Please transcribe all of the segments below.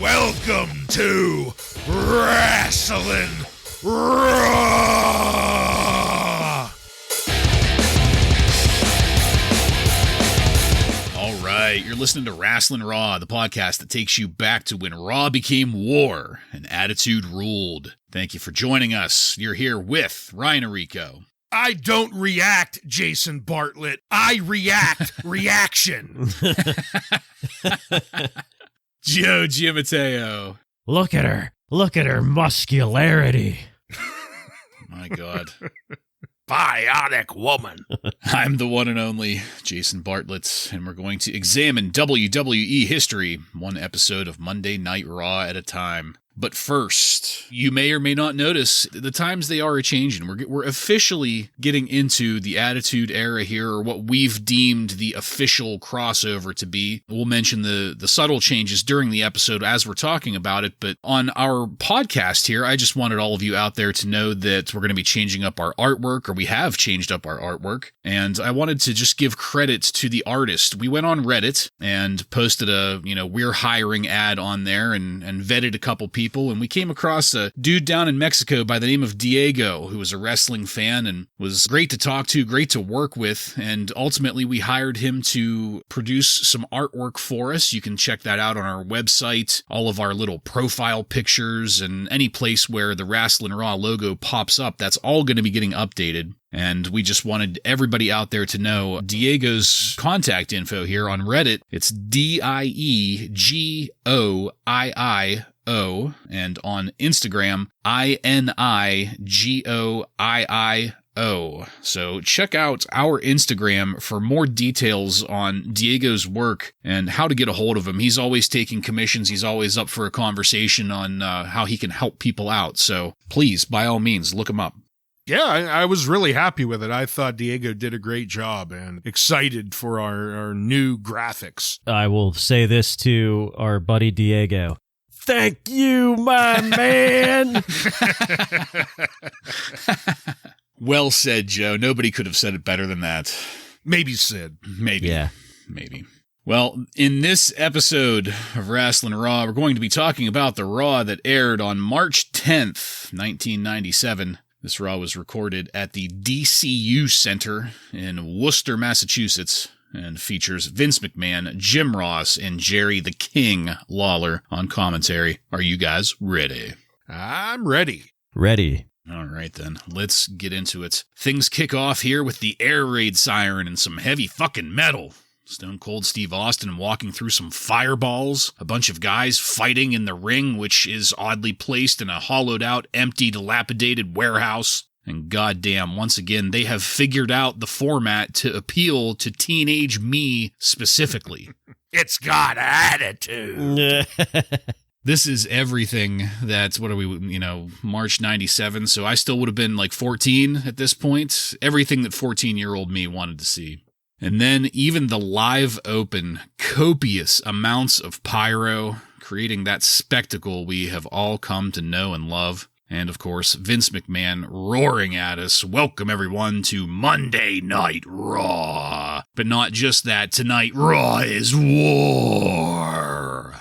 Welcome to Wrasslin Raw! All right, you're listening to Wrasslin Raw, the podcast that takes you back to when Raw became war and attitude ruled. Thank you for joining us. You're here with Ryan Arico. I don't react, Jason Bartlett. I react reaction. Joe Giammatteo. Look at her. Look at her muscularity. My God. Bionic woman. I'm the one and only Jason Bartlett, and we're going to examine WWE history, one episode of Monday Night Raw at a time. But first, you may or may not notice the times they are a-changing. We're officially getting into the Attitude Era here, or what we've deemed the official crossover to be. We'll mention the subtle changes during the episode as we're talking about it, but on our podcast here, I just wanted all of you out there to know that we're going to be changing up our artwork, or we have changed up our artwork, and I wanted to just give credit to the artist. We went on Reddit and posted a, we're hiring ad on there and vetted a couple people. And we came across a dude down in Mexico by the name of Diego, who was a wrestling fan and was great to talk to, great to work with, and ultimately we hired him to produce some artwork for us. You can check that out on our website, all of our little profile pictures, and any place where the Wrasslin Raw logo pops up, that's all going to be getting updated. And we just wanted everybody out there to know Diego's contact info here on Reddit. It's DIEGOIIO, and on Instagram, INIGOIIO. So check out our Instagram for more details on Diego's work and how to get a hold of him. He's always taking commissions. He's always up for a conversation on how he can help people out. So please, by all means, look him up. Yeah, I was really happy with it. I thought Diego did a great job and excited for our new graphics. I will say this to our buddy Diego. Thank you, my man. Well said, Joe. Nobody could have said it better than that. Maybe Sid. Maybe. Yeah. Maybe. Well, in this episode of Wrasslin Raw, we're going to be talking about the Raw that aired on March 10th, 1997. This Raw was recorded at the DCU Center in Worcester, Massachusetts, and features Vince McMahon, Jim Ross, and Jerry the King Lawler on commentary. Are you guys ready? I'm ready. Ready. All right, then. Let's get into it. Things kick off here with the air raid siren and some heavy fucking metal. Stone Cold Steve Austin walking through some fireballs, a bunch of guys fighting in the ring, which is oddly placed in a hollowed-out, empty, dilapidated warehouse. And goddamn, once again, they have figured out the format to appeal to teenage me specifically. It's got attitude. This is everything that's, what are we, March 97, so I still would have been like 14 at this point. Everything that 14-year-old me wanted to see. And then even the live open, copious amounts of pyro, creating that spectacle we have all come to know and love. And of course, Vince McMahon roaring at us, welcome everyone to Monday Night Raw. But not just that, tonight Raw is war.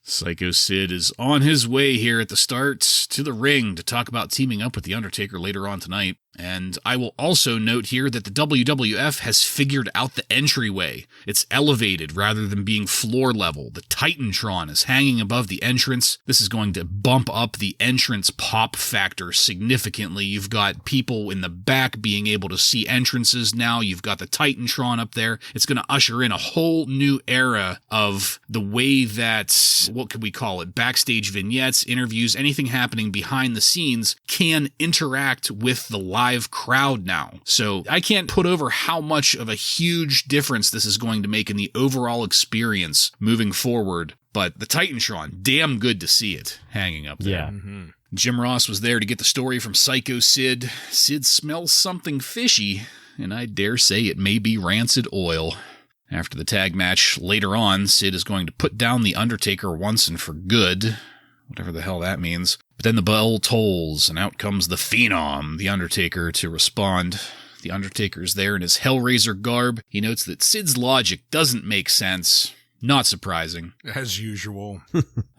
Psycho Sid is on his way here at the start to the ring to talk about teaming up with The Undertaker later on tonight. And I will also note here that the WWF has figured out the entryway. It's elevated rather than being floor level. The Titantron is hanging above the entrance. This is going to bump up the entrance pop factor significantly. You've got people in the back being able to see entrances now. You've got the Titantron up there. It's going to usher in a whole new era of the way that, what could we call it, backstage vignettes, interviews, anything happening behind the scenes can interact with the live crowd now. So I can't put over how much of a huge difference this is going to make in the overall experience moving forward. But the Titantron, damn good to see it hanging up there. Yeah. Mm-hmm. Jim Ross was there to get the story from Psycho Sid. Sid smells something fishy, and I dare say it may be rancid oil. After the tag match later on, Sid is going to put down The Undertaker once and for good, whatever the hell that means. But then the bell tolls, and out comes the Phenom, The Undertaker, to respond. The Undertaker's there in his Hellraiser garb. He notes that Sid's logic doesn't make sense. Not surprising. As usual.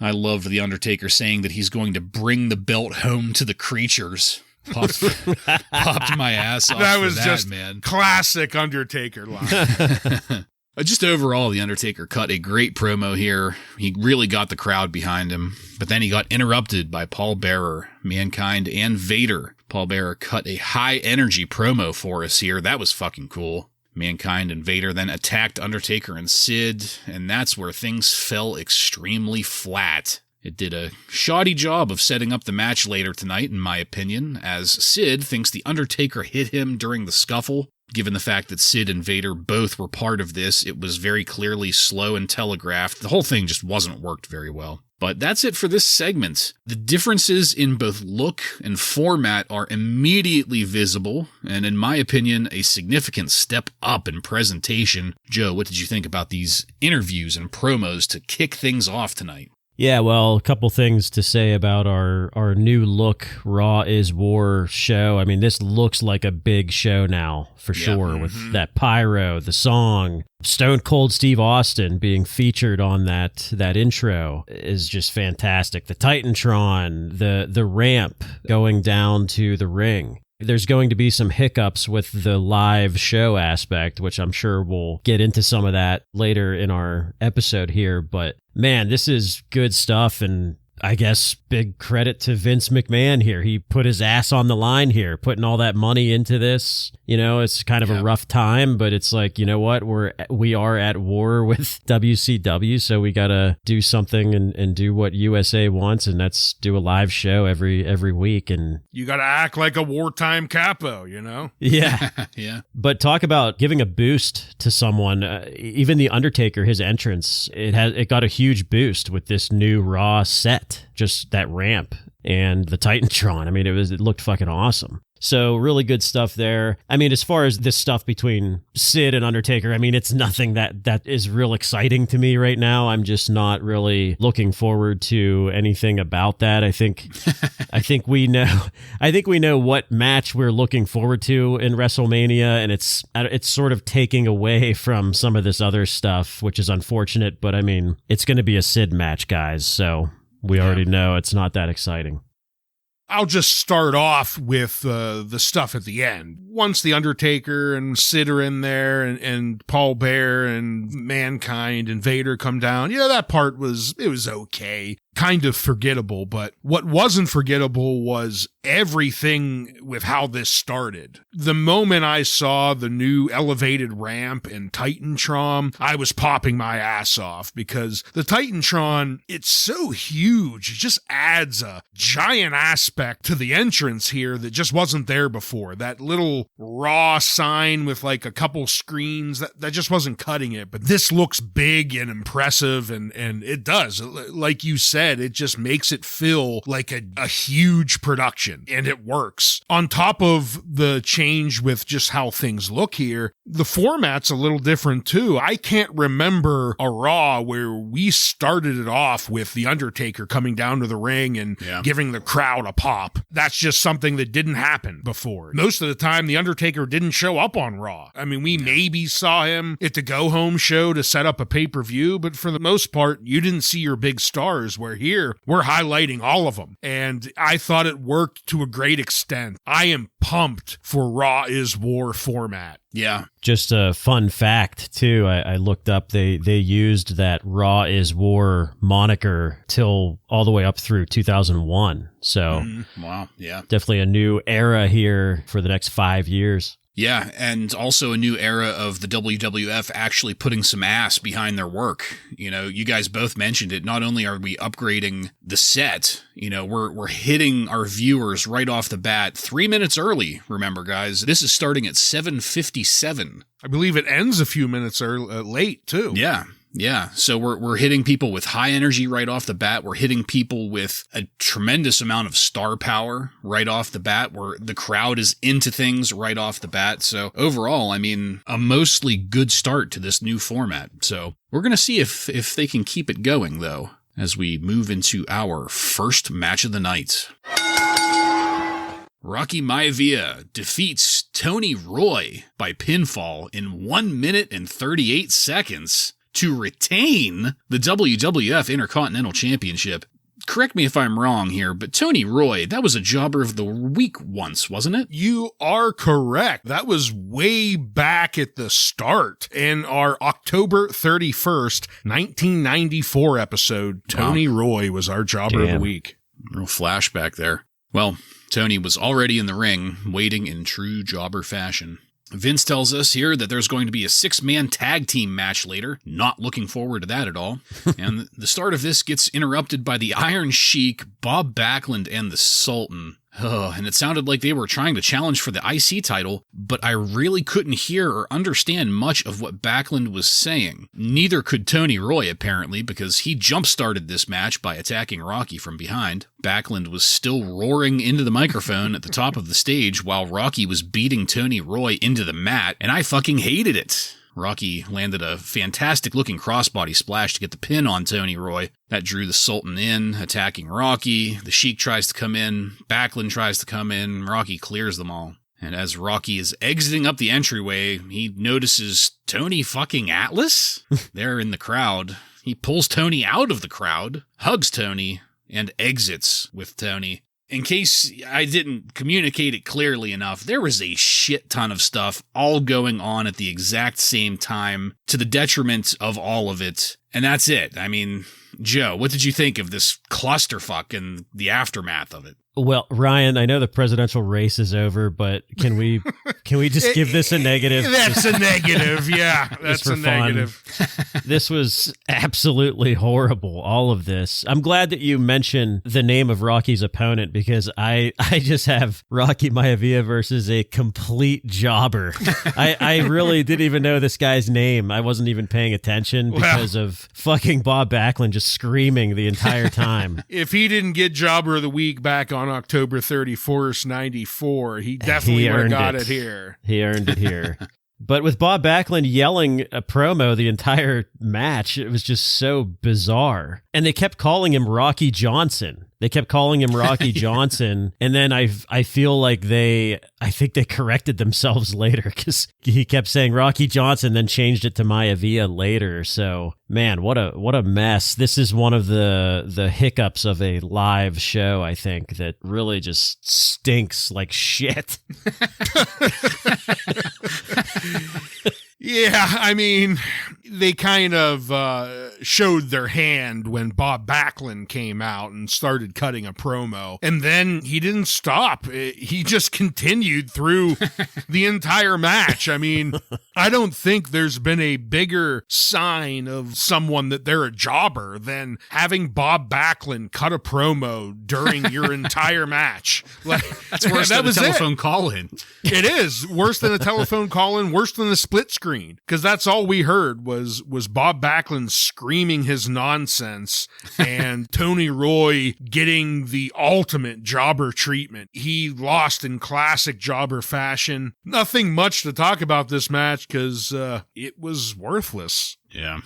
I love The Undertaker saying that he's going to bring the belt home to the creatures. Popped my ass off. That was for just man. Classic Undertaker line. Just overall, The Undertaker cut a great promo here. He really got the crowd behind him, but then he got interrupted by Paul Bearer, Mankind, and Vader. Paul Bearer cut a high-energy promo for us here. That was fucking cool. Mankind and Vader then attacked Undertaker and Sid, and that's where things fell extremely flat. It did a shoddy job of setting up the match later tonight, in my opinion, as Sid thinks The Undertaker hit him during the scuffle. Given the fact that Sid and Vader both were part of this, it was very clearly slow and telegraphed. The whole thing just wasn't worked very well. But that's it for this segment. The differences in both look and format are immediately visible, and in my opinion, a significant step up in presentation. Joe, what did you think about these interviews and promos to kick things off tonight? Yeah, well, a couple things to say about our new look Raw is War show. I mean, this looks like a big show now, for sure, with that pyro, the song. Stone Cold Steve Austin being featured on that intro is just fantastic. The Titantron, the ramp going down to the ring. There's going to be some hiccups with the live show aspect, which I'm sure we'll get into some of that later in our episode here. But man, this is good stuff. And I guess big credit to Vince McMahon here. He put his ass on the line here, putting all that money into this. You know, it's kind of a rough time, but it's like, you know what? We are at war with WCW, so we got to do something and do what USA wants, and that's do a live show every week. And you got to act like a wartime capo, you know? Yeah. Yeah. But talk about giving a boost to someone. Even The Undertaker, his entrance, it got a huge boost with this new Raw set, just that ramp and the Titantron. I mean, it looked fucking awesome. So really good stuff there. I mean, as far as this stuff between Sid and Undertaker, I mean, it's nothing that is real exciting to me right now. I'm just not really looking forward to anything about that. I think we know what match we're looking forward to in WrestleMania, and it's sort of taking away from some of this other stuff, which is unfortunate. But I mean, it's going to be a Sid match, guys. So we already know it's not that exciting. I'll just start off with the stuff at the end. Once The Undertaker and Sid are in there and Paul Bearer and Mankind and Vader come down, you know, that part was okay. Kind of forgettable, but what wasn't forgettable was everything with how this started. The moment I saw the new elevated ramp in Titantron, I was popping my ass off because the Titantron, it's so huge. It just adds a giant aspect to the entrance here that just wasn't there before. That little Raw sign with like a couple screens, that just wasn't cutting it. But this looks big and impressive, and it does. Like you said, it just makes it feel like a huge production, and it works. On top of the change with just how things look here, the format's a little different too. I can't remember a Raw where we started it off with The Undertaker coming down to the ring and giving the crowd a pop. That's just something that didn't happen before. Most of the time, The Undertaker didn't show up on Raw. I mean, we maybe saw him at the go-home show to set up a pay-per-view, but for the most part, you didn't see your big stars, where here, we're highlighting all of them. And I thought it worked to a great extent. I am pumped for Raw is War format. Yeah. Just a fun fact, too. I looked up, they used that Raw is War moniker till all the way up through 2001. So, Wow. Yeah. definitely a new era here for the next 5 years. Yeah, and also a new era of the WWF actually putting some ass behind their work. You know, you guys both mentioned it. Not only are we upgrading the set, you know, we're hitting our viewers right off the bat 3 minutes early. Remember, guys, this is starting at 7:57. I believe it ends a few minutes late, too. Yeah. Yeah, so we're hitting people with high energy right off the bat. We're hitting people with a tremendous amount of star power right off the bat, where the crowd is into things right off the bat. So overall, I mean, a mostly good start to this new format. So we're going to see if they can keep it going, though, as we move into our first match of the night. Rocky Maivia defeats Tony Roy by pinfall in 1 minute and 38 seconds. to retain the WWF Intercontinental Championship. Correct me if I'm wrong here, but Tony Roy, that was a Jobber of the Week once, wasn't it? You are correct. That was way back at the start in our October 31st, 1994 episode. Tony Roy was our Jobber of the Week. Real flashback there. Well, Tony was already in the ring, waiting in true Jobber fashion. Vince tells us here that there's going to be a 6-man tag team match later. Not looking forward to that at all. And the start of this gets interrupted by the Iron Sheik, Bob Backlund, and the Sultan. And it sounded like they were trying to challenge for the IC title, but I really couldn't hear or understand much of what Backlund was saying. Neither could Tony Roy, apparently, because he jump-started this match by attacking Rocky from behind. Backlund was still roaring into the microphone at the top of the stage while Rocky was beating Tony Roy into the mat, and I fucking hated it. Rocky landed a fantastic-looking crossbody splash to get the pin on Tony Roy. That drew the Sultan in, attacking Rocky. The Sheik tries to come in. Backlund tries to come in. Rocky clears them all. And as Rocky is exiting up the entryway, he notices Tony fucking Atlas there in the crowd. He pulls Tony out of the crowd, hugs Tony, and exits with Tony. In case I didn't communicate it clearly enough, there was a shit ton of stuff all going on at the exact same time to the detriment of all of it. And that's it. I mean, Joe, what did you think of this clusterfuck and the aftermath of it? Well, Ryan, I know the presidential race is over, but can we just give this a negative? That's a negative, yeah. That's a negative. This was absolutely horrible, all of this. I'm glad that you mentioned the name of Rocky's opponent because I just have Rocky Maivia versus a complete jobber. I really didn't even know this guy's name. I wasn't even paying attention because of fucking Bob Backlund just screaming the entire time. If he didn't get Jobber of the Week back on October 31st, 94, he definitely would have got it here. He earned it here. But with Bob Backlund yelling a promo the entire match, it was just so bizarre. And they kept calling him Rocky Johnson. Johnson. And then I feel like I think they corrected themselves later because he kept saying Rocky Johnson, then changed it to Maivia later. So, man, what a mess. This is one of the hiccups of a live show, I think, that really just stinks like shit. Yeah, I mean, they kind of showed their hand when Bob Backlund came out and started cutting a promo. And then he didn't stop. He just continued through the entire match. I mean, I don't think there's been a bigger sign of someone that they're a jobber than having Bob Backlund cut a promo during your entire match. Like, that's worse than a telephone call-in. It is worse than a telephone call-in, worse than a split screen. Because that's all we heard was Bob Backlund screaming his nonsense and Tony Roy getting the ultimate jobber treatment. He lost in classic jobber fashion. Nothing much to talk about this match because it was worthless. Yeah.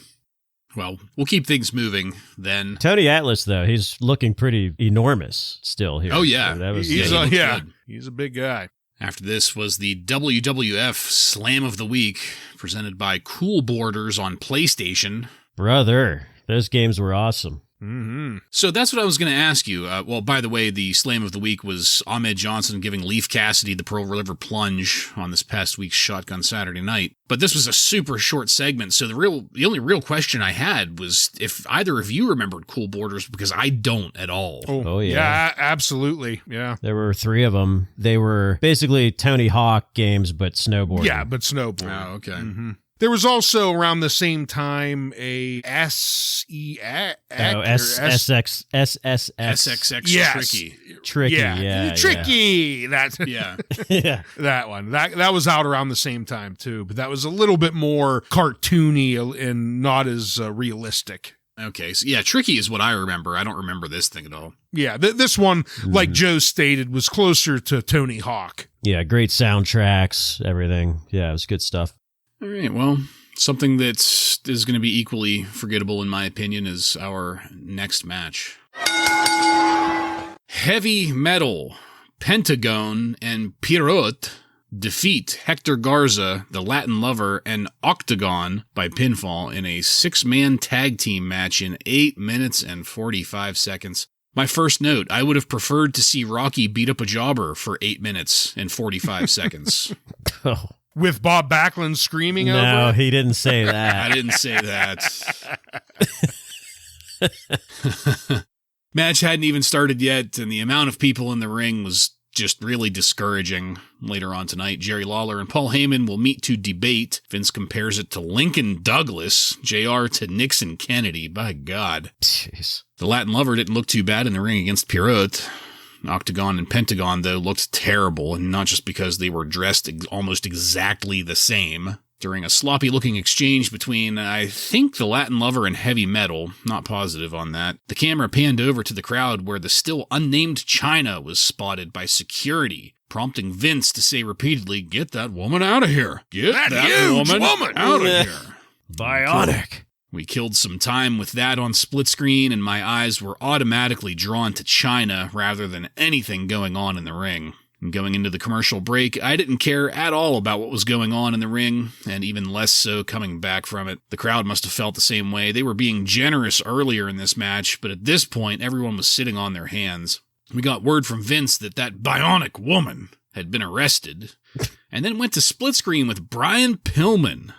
Well, we'll keep things moving then. Tony Atlas, though, he's looking pretty enormous still here. Oh, yeah. So that was, he's a big guy. After this was the WWF Slam of the Week, presented by Cool Borders on PlayStation. Brother, those games were awesome. Mm-hmm. So that's what I was going to ask you. Well, by the way, the Slam of the Week was Ahmed Johnson giving Leaf Cassidy the Pearl River Plunge on this past week's Shotgun Saturday Night. But this was a super short segment, so the only real question I had was if either of you remembered Cool Borders, because I don't at all. Oh yeah. Yeah, absolutely. Yeah. There were 3 of them. They were basically Tony Hawk games, but snowboarding. Yeah, but snowboarding. Oh, okay. Mm-hmm. There was also around the same time a SXSX. Tricky. Tricky, yeah. Tricky. That's yeah. Yeah. That one. That was out around the same time too, but that was a little bit more cartoony and not as realistic. Okay, so yeah, Tricky is what I remember. I don't remember this thing at all. Yeah, this one, like Joe stated, was closer to Tony Hawk. Yeah, great soundtracks, everything. Yeah, it was good stuff. All right, well, something that is going to be equally forgettable, in my opinion, is our next match. Heavy Metal, Pentagon, and Pierrot defeat Hector Garza, the Latin Lover, and Octagon by pinfall in a 6-man tag team match in 8 minutes and 45 seconds. My first note, I would have preferred to see Rocky beat up a jobber for 8 minutes and 45 seconds. Oh. With Bob Backlund screaming over it? No, he didn't say that. I didn't say that. Match hadn't even started yet, and the amount of people in the ring was just really discouraging. Later on tonight, Jerry Lawler and Paul Heyman will meet to debate. Vince compares it to Lincoln Douglas, JR to Nixon Kennedy. By God. Jeez. The Latin Lover didn't look too bad in the ring against Pierrot. Octagon and Pentagon, though, looked terrible, and not just because they were dressed almost exactly the same. During a sloppy-looking exchange between, I think, the Latin Lover and Heavy Metal, not positive on that, the camera panned over to the crowd where the still unnamed Chyna was spotted by security, prompting Vince to say repeatedly, "Get that woman out of here! Get that woman out of here!" Bionic. We killed some time with that on split screen, and my eyes were automatically drawn to Chyna rather than anything going on in the ring. And going into the commercial break, I didn't care at all about what was going on in the ring, and even less so coming back from it. The crowd must have felt the same way. They were being generous earlier in this match, but at this point, everyone was sitting on their hands. We got word from Vince that bionic woman had been arrested, and then went to split screen with Brian Pillman.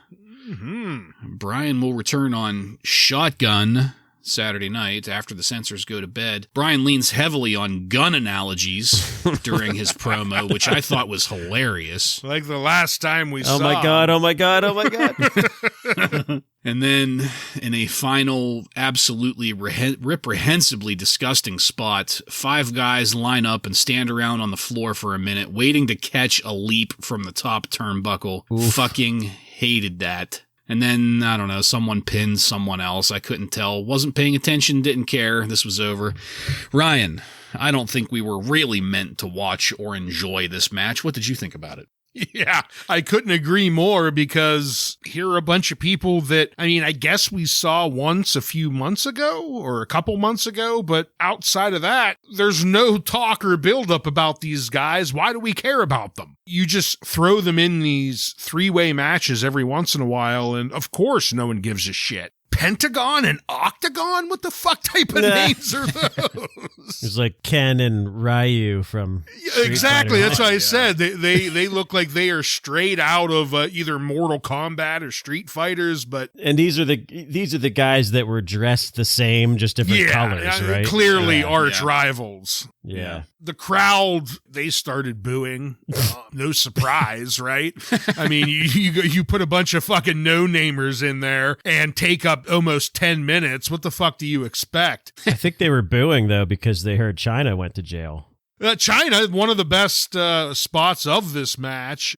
Mm-hmm. Brian will return on Shotgun Saturday night after the censors go to bed. Brian leans heavily on gun analogies during his promo, which I thought was hilarious. Like the last time we saw. Oh my God, oh my God, oh my God. And then, in a final, absolutely reprehensibly disgusting spot, 5 guys line up and stand around on the floor for a minute, waiting to catch a leap from the top turnbuckle. Oof. Fucking hated that. And then, I don't know, someone pinned someone else. I couldn't tell. Wasn't paying attention, didn't care. This was over. Ryan, I don't think we were really meant to watch or enjoy this match. What did you think about it? Yeah, I couldn't agree more, because here are a bunch of people that, I mean, I guess we saw once a few months ago or a couple months ago, but outside of that, there's no talk or buildup about these guys. Why do we care about them? You just throw them in these 3-way matches every once in a while, and of course no one gives a shit. Pentagon and Octagon? What the fuck type of names are those? It's like Ken and Ryu from Street exactly. Fighter. That's what I said. They look like they are straight out of either Mortal Kombat or Street Fighters. And these are the guys that were dressed the same, just different colors, right? Clearly arch rivals. Yeah. The crowd, they started booing. No surprise, right? I mean, you put a bunch of fucking no-namers in there and take up almost 10 minutes. What the fuck do you expect? I think they were booing, though, because they heard Chyna went to jail. Chyna, one of the best spots of this match,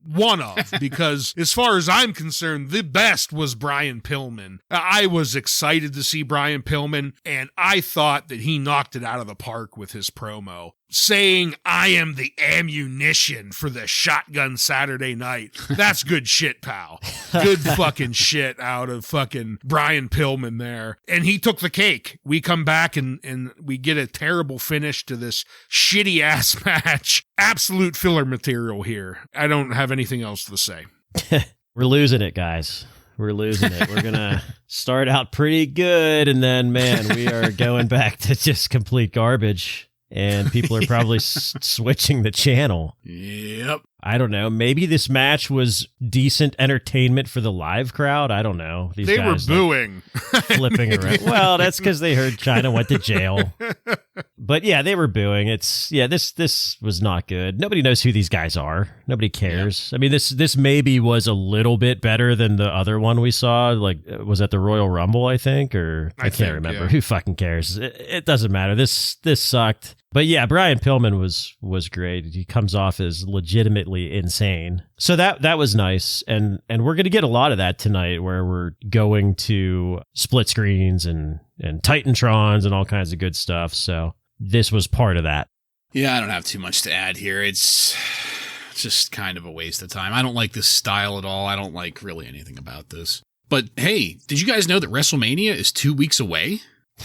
because as far as I'm concerned, the best was Brian Pillman. I was excited to see Brian Pillman, and I thought that he knocked it out of the park with his promo. Saying, "I am the ammunition for the Shotgun Saturday night." That's good shit, pal. Good fucking shit out of fucking Brian Pillman there. And he took the cake. We come back and we get a terrible finish to this shitty ass match. Absolute filler material here. I don't have anything else to say. We're losing it, guys. We're losing it. We're going to start out pretty good, and then, man, we are going back to just complete garbage. And people are probably switching the channel. Yep. I don't know. Maybe this match was decent entertainment for the live crowd. I don't know. They guys were booing. Like, flipping around. Well, that's because they heard Chyna went to jail. But yeah, they were booing. This was not good. Nobody knows who these guys are. Nobody cares. Yeah. I mean, this maybe was a little bit better than the other one we saw. Like, was that the Royal Rumble, I think? Or I can't remember. Yeah. Who fucking cares? It doesn't matter. This sucked. But yeah, Brian Pillman was great. He comes off as legitimately insane. So that was nice. And we're going to get a lot of that tonight, where we're going to split screens and Titantrons and all kinds of good stuff. So this was part of that. Yeah, I don't have too much to add here. It's just kind of a waste of time. I don't like this style at all. I don't like really anything about this. But hey, did you guys know that WrestleMania is 2 weeks away?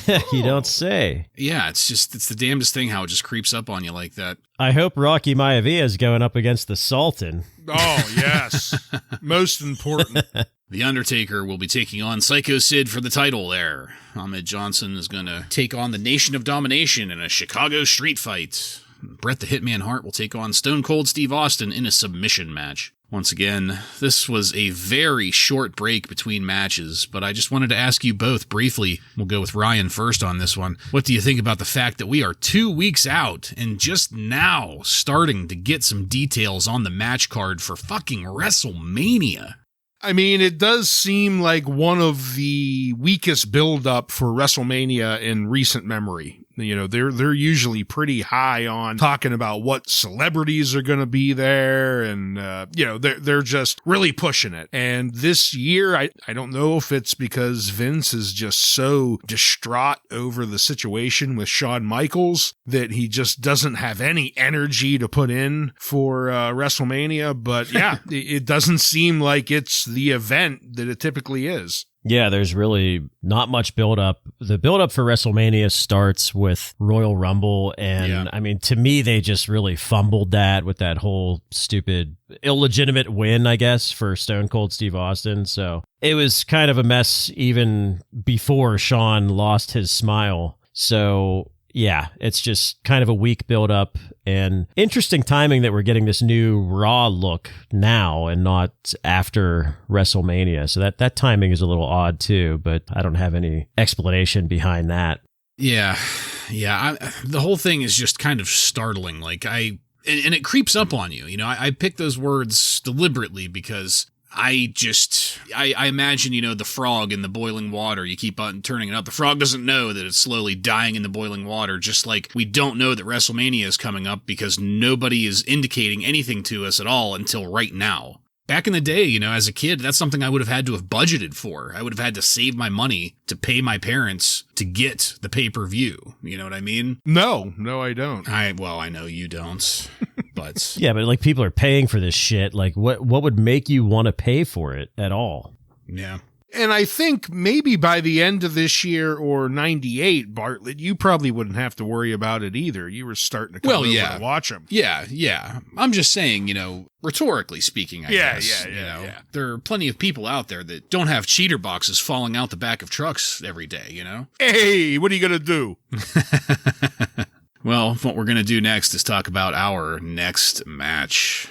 You don't say. Yeah, it's the damnedest thing how it just creeps up on you like that. I hope Rocky Maivia is going up against the Sultan. Oh, yes. Most important. The Undertaker will be taking on Psycho Sid for the title there. Ahmed Johnson is going to take on the Nation of Domination in a Chicago street fight. Bret the Hitman Hart will take on Stone Cold Steve Austin in a submission match. Once again, this was a very short break between matches, but I just wanted to ask you both briefly. We'll go with Ryan first on this one. What do you think about the fact that we are 2 weeks out and just now starting to get some details on the match card for fucking WrestleMania? I mean, it does seem like one of the weakest build-up for WrestleMania in recent memory. You know, they're usually pretty high on talking about what celebrities are going to be there, and they're just really pushing it. And this year, I don't know if it's because Vince is just so distraught over the situation with Shawn Michaels that he just doesn't have any energy to put in for WrestleMania. But yeah, it doesn't seem like it's the event that it typically is. Yeah, there's really not much build-up. The build-up for WrestleMania starts with Royal Rumble, and I mean, to me, they just really fumbled that with that whole stupid, illegitimate win, I guess, for Stone Cold Steve Austin. So it was kind of a mess even before Shawn lost his smile. So yeah, it's just kind of a weak build-up, and interesting timing that we're getting this new Raw look now and not after WrestleMania. So that timing is a little odd too, but I don't have any explanation behind that. Yeah. The whole thing is just kind of startling. And it creeps up on you. You know, I picked those words deliberately because I imagine, the frog in the boiling water. You keep on turning it up. The frog doesn't know that it's slowly dying in the boiling water, just like we don't know that WrestleMania is coming up because nobody is indicating anything to us at all until right now. Back in the day, as a kid, that's something I would have had to have budgeted for. I would have had to save my money to pay my parents to get the pay-per-view. You know what I mean? No, I don't. I know you don't, but... Yeah, but like people are paying for this shit. Like what would make you want to pay for it at all? Yeah. And I think maybe by the end of this year or 98, Bartlett, you probably wouldn't have to worry about it either. You were starting to come over to watch them. Yeah. I'm just saying, rhetorically speaking, I guess. Yeah. There are plenty of people out there that don't have cheater boxes falling out the back of trucks every day, Hey, what are you going to do? Well, what we're going to do next is talk about our next match.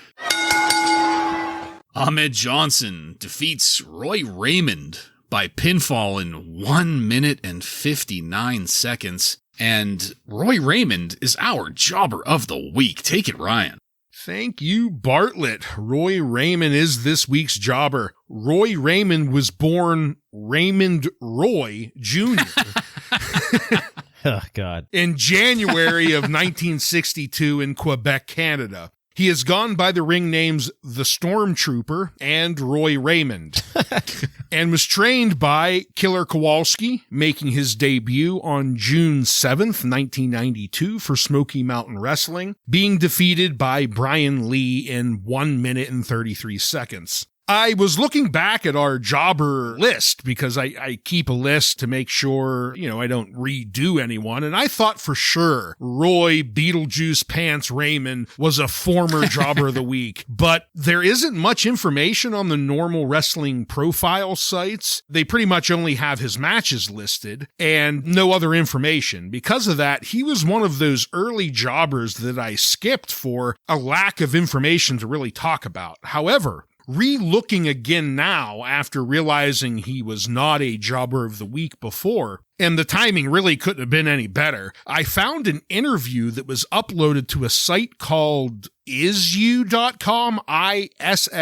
Ahmed Johnson defeats Roy Raymond by pinfall in 1 minute and 59 seconds. And Roy Raymond is our jobber of the week. Take it, Ryan. Thank you, Bartlett. Roy Raymond is this week's jobber. Roy Raymond was born Raymond Roy Jr. Oh, God. in January of 1962 in Quebec, Canada. He has gone by the ring names The Stormtrooper and Roy Raymond, and was trained by Killer Kowalski, making his debut on June 7th, 1992 for Smoky Mountain Wrestling, being defeated by Brian Lee in 1 minute and 33 seconds. I was looking back at our jobber list because I keep a list to make sure, I don't redo anyone. And I thought for sure Roy Beetlejuice Pants Raymond was a former jobber of the week. But there isn't much information on the normal wrestling profile sites. They pretty much only have his matches listed and no other information. Because of that, he was one of those early jobbers that I skipped for a lack of information to really talk about. However, re-looking again now after realizing he was not a jobber of the week before, and the timing really couldn't have been any better, I found an interview that was uploaded to a site called issuu.com, ISSUU.com,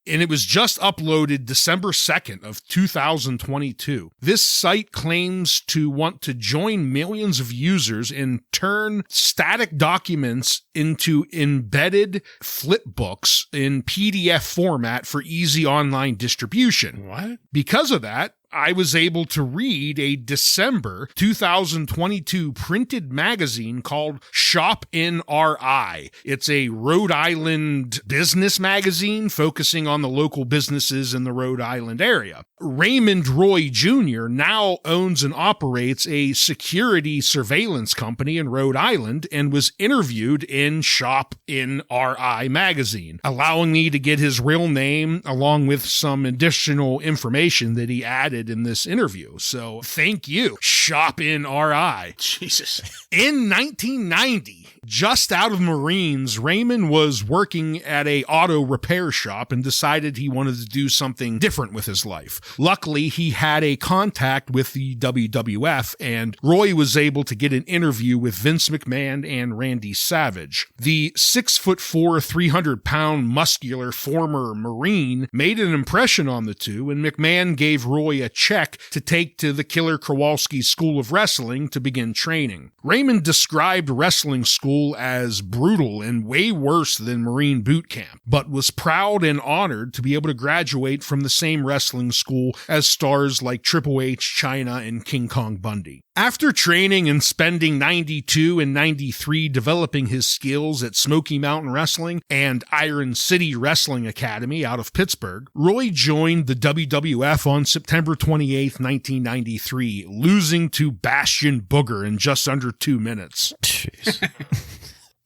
and it was just uploaded December 2nd of 2022. This site claims to want to join millions of users and turn static documents into embedded flipbooks in PDF format for easy online distribution. What? Because of that, I was able to read a December 2022 printed magazine called Shop in RI. It's a Rhode Island business magazine focusing on the local businesses in the Rhode Island area. Raymond Roy Jr. now owns and operates a security surveillance company in Rhode Island and was interviewed in Shop in RI magazine, allowing me to get his real name along with some additional information that he added in this interview. So thank you, Shop in RI. Jesus. In 1990, just out of Marines, Raymond was working at a auto repair shop and decided he wanted to do something different with his life. Luckily, he had a contact with the WWF, and Roy was able to get an interview with Vince McMahon and Randy Savage. The 6'4", 300-pound muscular former Marine made an impression on the two, and McMahon gave Roy a check to take to the Killer Kowalski School of Wrestling to begin training. Raymond described wrestling school as brutal and way worse than Marine boot camp, but was proud and honored to be able to graduate from the same wrestling school as stars like Triple H, Chyna, and King Kong Bundy. After training and spending 92 and 93 developing his skills at Smoky Mountain Wrestling and Iron City Wrestling Academy out of Pittsburgh, Roy joined the WWF on September 28, 1993, losing to Bastion Booger in just under 2 minutes. Jeez.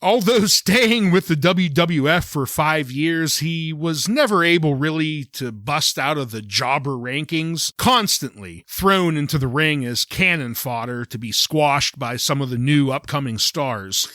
Although staying with the WWF for 5 years, he was never able really to bust out of the jobber rankings, constantly thrown into the ring as cannon fodder to be squashed by some of the new upcoming stars.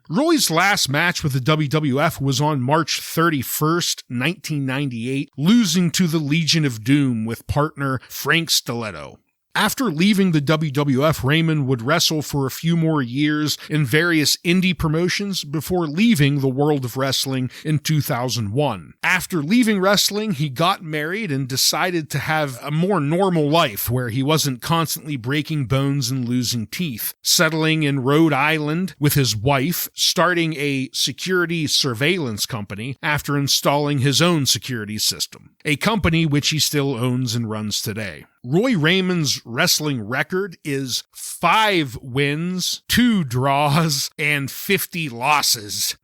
Roy's last match with the WWF was on March 31st, 1998, losing to the Legion of Doom with partner Frank Stiletto. After leaving the WWF, Raymond would wrestle for a few more years in various indie promotions before leaving the world of wrestling in 2001. After leaving wrestling, he got married and decided to have a more normal life where he wasn't constantly breaking bones and losing teeth, settling in Rhode Island with his wife, starting a security surveillance company after installing his own security system, a company which he still owns and runs today. Roy Raymond's wrestling record is 5 wins, 2 draws, and 50 losses.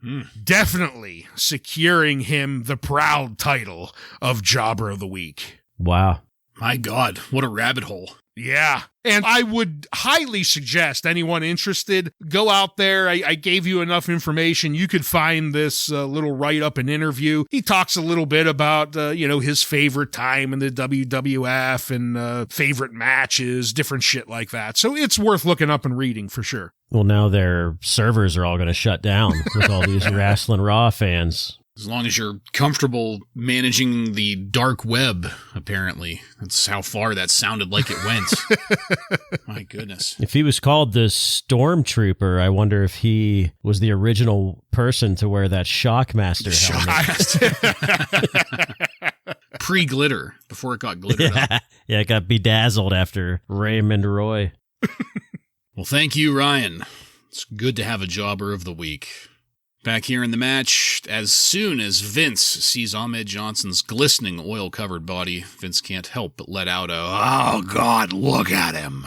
Definitely securing him the proud title of Jobber of the Week. Wow. My God, what a rabbit hole. Yeah. And I would highly suggest anyone interested, go out there. I gave you enough information. You could find this little write-up and interview. He talks a little bit about, his favorite time in the WWF and favorite matches, different shit like that. So it's worth looking up and reading for sure. Well, now their servers are all going to shut down with all these Wrasslin Raw fans. As long as you're comfortable managing the dark web, apparently. That's how far that sounded like it went. My goodness. If he was called the Stormtrooper, I wonder if he was the original person to wear that Shockmaster helmet. Pre-glitter, before it got glittered up. Yeah, it got bedazzled after Raymond Roy. Well, thank you, Ryan. It's good to have a Jobber of the Week. Back here in the match, as soon as Vince sees Ahmed Johnson's glistening oil-covered body, Vince can't help but let out a, "Oh, God, look at him."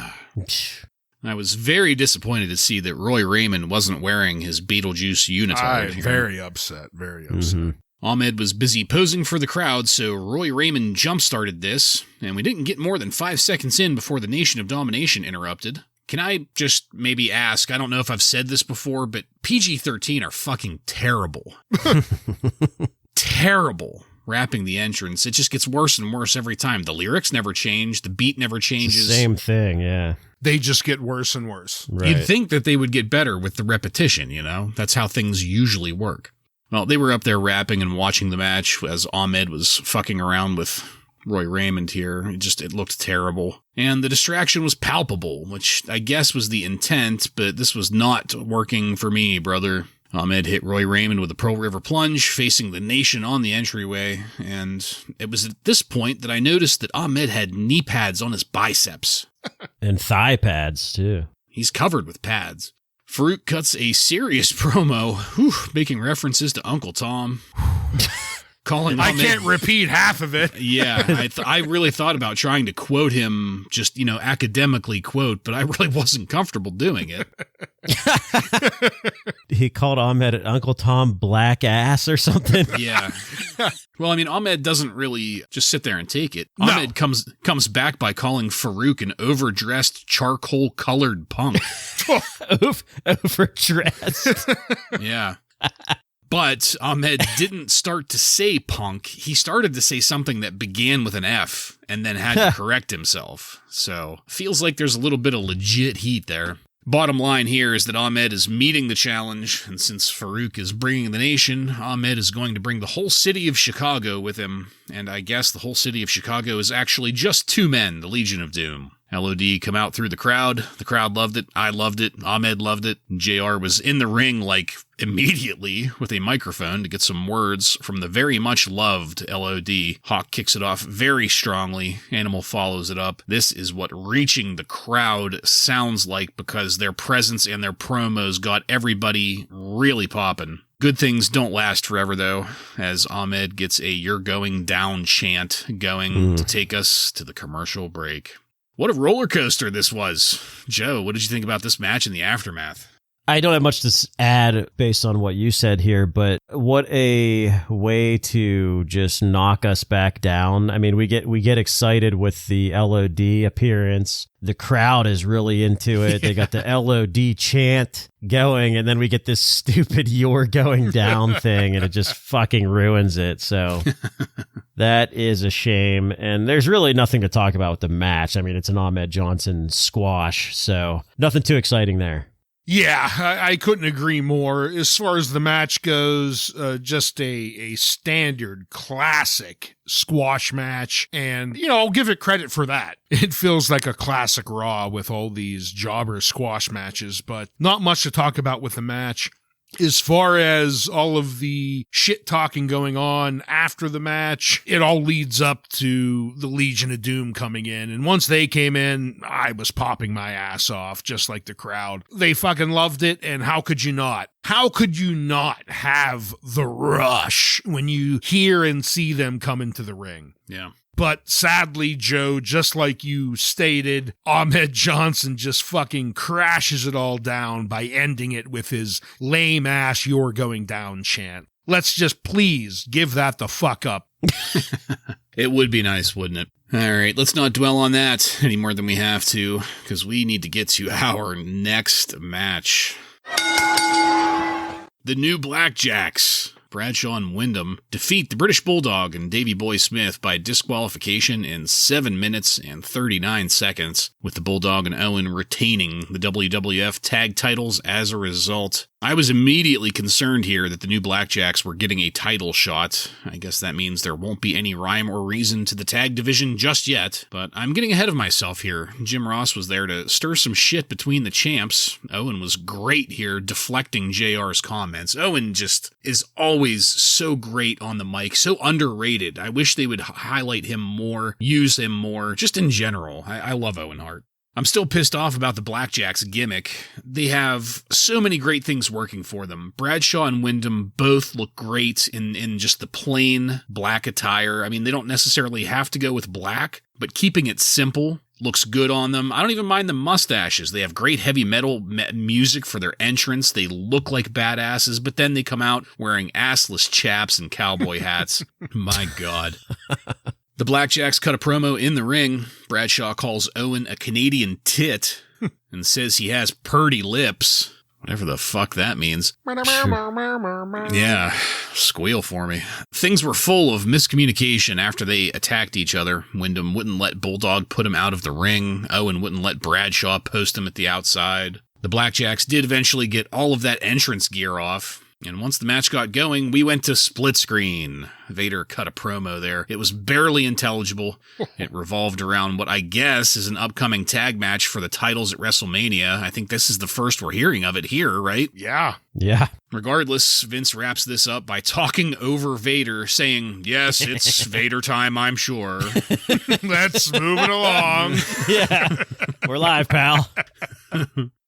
I was very disappointed to see that Roy Raymond wasn't wearing his Beetlejuice unitard. Very upset. Mm-hmm. Ahmed was busy posing for the crowd, so Roy Raymond jump-started this, and we didn't get more than 5 seconds in before the Nation of Domination interrupted. Can I just maybe ask, I don't know if I've said this before, but PG-13 are fucking terrible. Terrible rapping the entrance. It just gets worse and worse every time. The lyrics never change. The beat never changes. Same thing, yeah. They just get worse and worse. Right. You'd think that they would get better with the repetition, you know? That's how things usually work. Well, they were up there rapping and watching the match as Ahmed was fucking around with Roy Raymond here. It looked terrible. And the distraction was palpable, which I guess was the intent, but this was not working for me, brother. Ahmed hit Roy Raymond with a Pearl River plunge, facing the Nation on the entryway, and it was at this point that I noticed that Ahmed had knee pads on his biceps. And thigh pads, too. He's covered with pads. Farouk cuts a serious promo, making references to Uncle Tom. calling I Ahmed. can't repeat half of it. Yeah, I really thought about trying to quote him, just, academically quote, but I really wasn't comfortable doing it. He called Ahmed Uncle Tom black ass or something. Yeah. Well, I mean, Ahmed doesn't really just sit there and take it. No. Ahmed comes back by calling Farouk an overdressed, charcoal-colored punk. Overdressed. Yeah. But Ahmed didn't start to say punk. He started to say something that began with an F and then had to correct himself. So, feels like there's a little bit of legit heat there. Bottom line here is that Ahmed is meeting the challenge, and since Farouk is bringing the nation, Ahmed is going to bring the whole city of Chicago with him, and I guess the whole city of Chicago is actually just two men, the Legion of Doom. LOD come out through the crowd loved it, I loved it, Ahmed loved it, JR was in the ring immediately with a microphone to get some words from the very much loved LOD. Hawk kicks it off very strongly, Animal follows it up. This is what reaching the crowd sounds like because their presence and their promos got everybody really popping. Good things don't last forever, though, as Ahmed gets a "You're Going Down" chant going to take us to the commercial break. What a roller coaster this was. Joe, what did you think about this match and the aftermath? I don't have much to add based on what you said here, but what a way to just knock us back down. I mean, we get excited with the LOD appearance. The crowd is really into it. They got the LOD chant going, and then we get this stupid "You're Going Down" thing, and it just fucking ruins it. So that is a shame. And there's really nothing to talk about with the match. I mean, it's an Ahmed Johnson squash, so nothing too exciting there. Yeah, I couldn't agree more. As far as the match goes, just a standard classic squash match. And, I'll give it credit for that. It feels like a classic Raw with all these jobber squash matches, but not much to talk about with the match. As far as all of the shit talking going on after the match, it all leads up to the Legion of Doom coming in. And once they came in, I was popping my ass off, just like the crowd. They fucking loved it, and how could you not? How could you not have the rush when you hear and see them come into the ring? Yeah. But sadly, Joe, just like you stated, Ahmed Johnson just fucking crashes it all down by ending it with his lame-ass "You're Going Down" chant. Let's just please give that the fuck up. It would be nice, wouldn't it? All right, let's not dwell on that any more than we have to, because we need to get to our next match. The New Blackjacks, Bradshaw and Wyndham, defeat the British Bulldog and Davey Boy Smith by disqualification in 7 minutes and 39 seconds, with the Bulldog and Owen retaining the WWF tag titles as a result. I was immediately concerned here that the New Blackjacks were getting a title shot. I guess that means there won't be any rhyme or reason to the tag division just yet, but I'm getting ahead of myself here. Jim Ross was there to stir some shit between the champs. Owen was great here, deflecting JR's comments. Owen just is always so great on the mic, so underrated. I wish they would highlight him more, use him more, just in general. I love Owen Hart. I'm still pissed off about the Blackjacks gimmick. They have so many great things working for them. Bradshaw and Wyndham both look great in just the plain black attire. I mean, they don't necessarily have to go with black, but keeping it simple looks good on them. I don't even mind the mustaches. They have great heavy metal music for their entrance. They look like badasses, but then they come out wearing assless chaps and cowboy hats. My God. The Blackjacks cut a promo in the ring. Bradshaw calls Owen a Canadian tit and says he has purty lips. Whatever the fuck that means. Yeah, squeal for me. Things were full of miscommunication after they attacked each other. Wyndham wouldn't let Bulldog put him out of the ring. Owen wouldn't let Bradshaw post him at the outside. The Blackjacks did eventually get all of that entrance gear off. And once the match got going, we went to split screen. Vader cut a promo there. It was barely intelligible. It revolved around what I guess is an upcoming tag match for the titles at WrestleMania. I think this is the first we're hearing of it here, right? Yeah. Yeah. Regardless, Vince wraps this up by talking over Vader, saying, "Yes, it's Vader time, I'm sure." Let's move it along. Yeah. We're live, pal.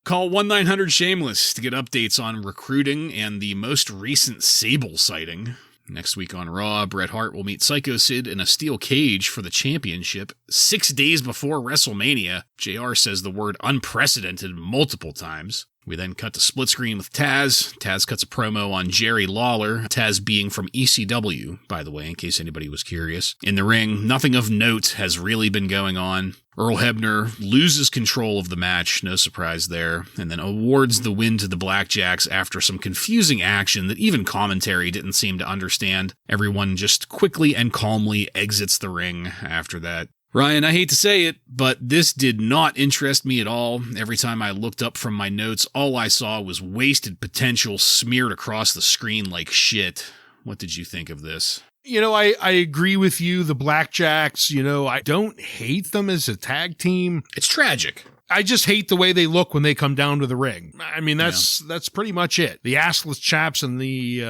Call 1-900-SHAMELESS to get updates on recruiting and the most recent Sable sighting. Next week on Raw, Bret Hart will meet Psycho Sid in a steel cage for the championship 6 days before WrestleMania. JR says the word unprecedented multiple times. We then cut to split screen with Taz. Taz cuts a promo on Jerry Lawler, Taz being from ECW, by the way, in case anybody was curious. In the ring, nothing of note has really been going on. Earl Hebner loses control of the match, no surprise there, and then awards the win to the Blackjacks after some confusing action that even commentary didn't seem to understand. Everyone just quickly and calmly exits the ring after that. Ryan, I hate to say it, but this did not interest me at all. Every time I looked up from my notes, all I saw was wasted potential smeared across the screen like shit. What did you think of this? I agree with you. The Blackjacks, I don't hate them as a tag team. It's tragic. I just hate the way they look when they come down to the ring. I mean, that's pretty much it. The assless chaps and the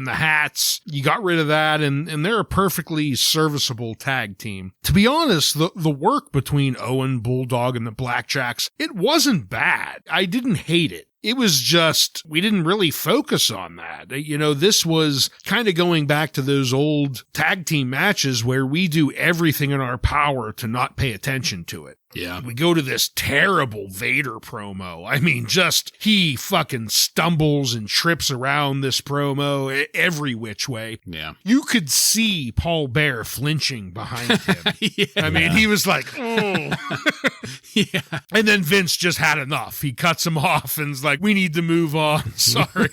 hats, you got rid of that, and they're a perfectly serviceable tag team. To be honest, the work between Owen, Bulldog, and the Blackjacks, it wasn't bad. I didn't hate it. It was just, we didn't really focus on that. This was kind of going back to those old tag team matches where we do everything in our power to not pay attention to it. Yeah. We go to this terrible Vader promo. I mean, he fucking stumbles and trips around this promo every which way. Yeah. You could see Paul Bear flinching behind him. Yeah. I mean, he was like, oh. Yeah. And then Vince just had enough. He cuts him off and is like, we need to move on. Sorry.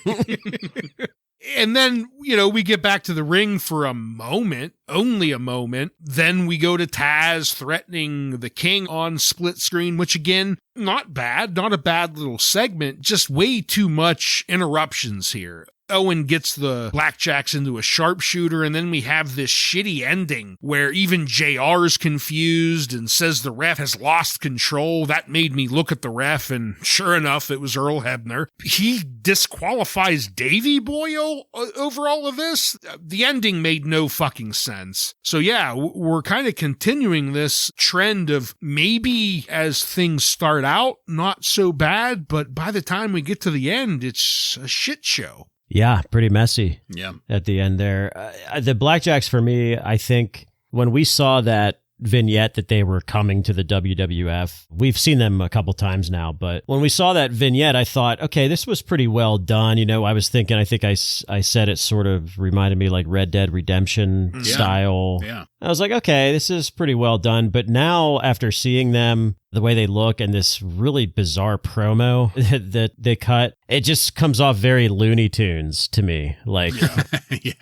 And then, we get back to the ring for a moment, only a moment. Then we go to Taz threatening the King on split screen, which again, not bad, not a bad little segment, just way too much interruptions here. Owen gets the Blackjacks into a sharpshooter, and then we have this shitty ending where even JR's confused and says the ref has lost control. That made me look at the ref, and sure enough, it was Earl Hebner. He disqualifies Davey Boy over all of this. The ending made no fucking sense. So yeah, we're kind of continuing this trend of maybe as things start out, not so bad, but by the time we get to the end, it's a shit show. Yeah, pretty messy. Yeah. At the end there. The Blackjacks, for me, I think when we saw that vignette that they were coming to the WWF, we've seen them a couple times now, but when we saw that vignette, I thought, okay, this was pretty well done. I was thinking, I think I said it sort of reminded me like Red Dead Redemption style. Yeah. I was like, okay, this is pretty well done. But now after seeing them, the way they look and this really bizarre promo that they cut, it just comes off very Looney Tunes to me. Like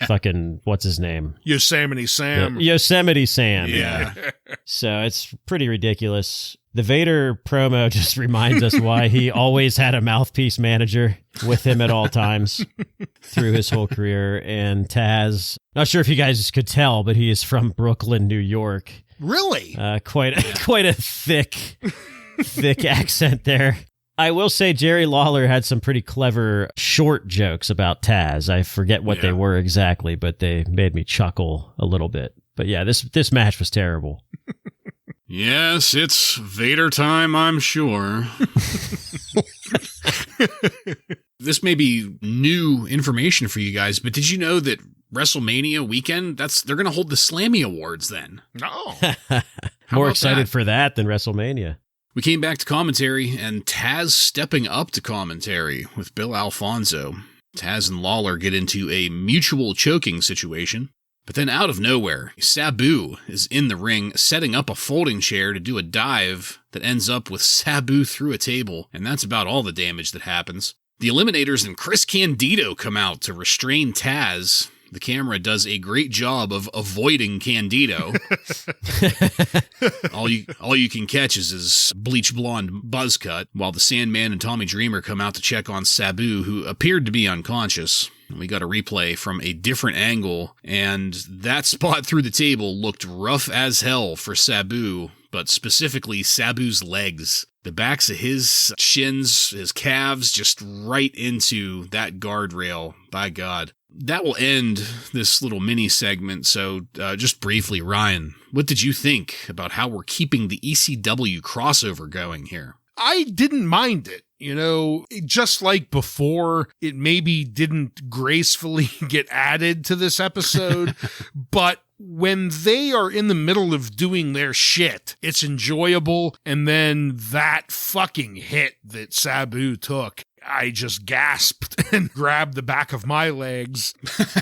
fucking, what's his name? Yosemite Sam. Yosemite Sam. Yeah. So it's pretty ridiculous. The Vader promo just reminds us why he always had a mouthpiece manager with him at all times through his whole career. And Taz, not sure if you guys could tell, but he is from Brooklyn, New York. Really? Quite a thick accent there. I will say Jerry Lawler had some pretty clever short jokes about Taz. I forget what they were exactly, but they made me chuckle a little bit. But yeah, this match was terrible. Yes, it's Vader time, I'm sure. This may be new information for you guys, but did you know that WrestleMania weekend, they're going to hold the Slammy Awards then? No. More excited for that than WrestleMania. We came back to commentary, and Taz stepping up to commentary with Bill Alfonso. Taz and Lawler get into a mutual choking situation. But then out of nowhere, Sabu is in the ring setting up a folding chair to do a dive that ends up with Sabu through a table, and that's about all the damage that happens. The Eliminators and Chris Candido come out to restrain Taz. The camera does a great job of avoiding Candido. all you can catch is his bleach blonde buzz cut, while the Sandman and Tommy Dreamer come out to check on Sabu, who appeared to be unconscious. We got a replay from a different angle, and that spot through the table looked rough as hell for Sabu, but specifically Sabu's legs. The backs of his shins, his calves, just right into that guardrail. By God. That will end this little mini segment, so just briefly, Ryan, what did you think about how we're keeping the ECW crossover going here? I didn't mind it. Just like before, it maybe didn't gracefully get added to this episode, but when they are in the middle of doing their shit, it's enjoyable. And then that fucking hit that Sabu took, I just gasped and grabbed the back of my legs.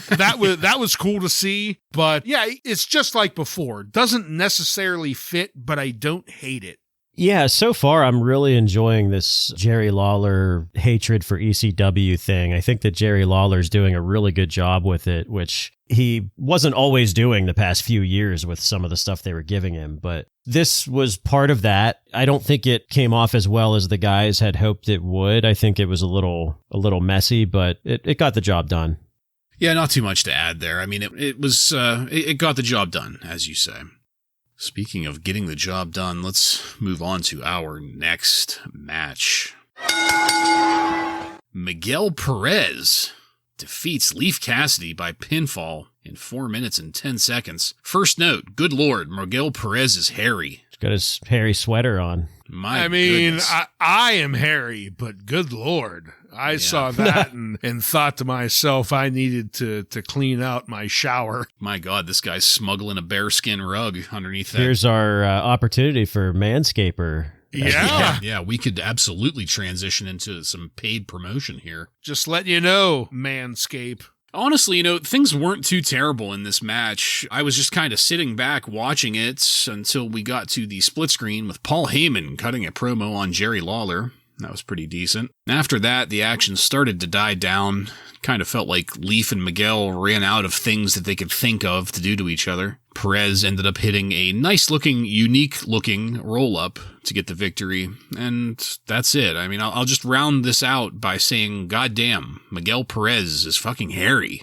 That was cool to see. But yeah, it's just like before. Doesn't necessarily fit, but I don't hate it. Yeah, so far I'm really enjoying this Jerry Lawler hatred for ECW thing. I think that Jerry Lawler's doing a really good job with it, which he wasn't always doing the past few years with some of the stuff they were giving him. But this was part of that. I don't think it came off as well as the guys had hoped it would. I think it was a little messy, but it got the job done. Yeah, not too much to add there. I mean, it got the job done, as you say. Speaking of getting the job done, let's move on to our next match. Miguel Perez defeats Leif Cassidy by pinfall in 4 minutes and 10 seconds. First note, good lord, Miguel Perez is hairy. He's got his hairy sweater on. Goodness. I am hairy, but good lord. I saw that and thought to myself I needed to clean out my shower. My God, this guy's smuggling a bearskin rug underneath that. Here's our opportunity for Manscaper. Yeah, we could absolutely transition into some paid promotion here. Just let you know, Manscape. Honestly, things weren't too terrible in this match. I was just kind of sitting back watching it until we got to the split screen with Paul Heyman cutting a promo on Jerry Lawler. That was pretty decent. After that, the action started to die down. Kind of felt like Leif and Miguel ran out of things that they could think of to do to each other. Perez ended up hitting a nice-looking, unique-looking roll-up to get the victory, and that's it. I mean, I'll just round this out by saying, goddamn, Miguel Perez is fucking hairy.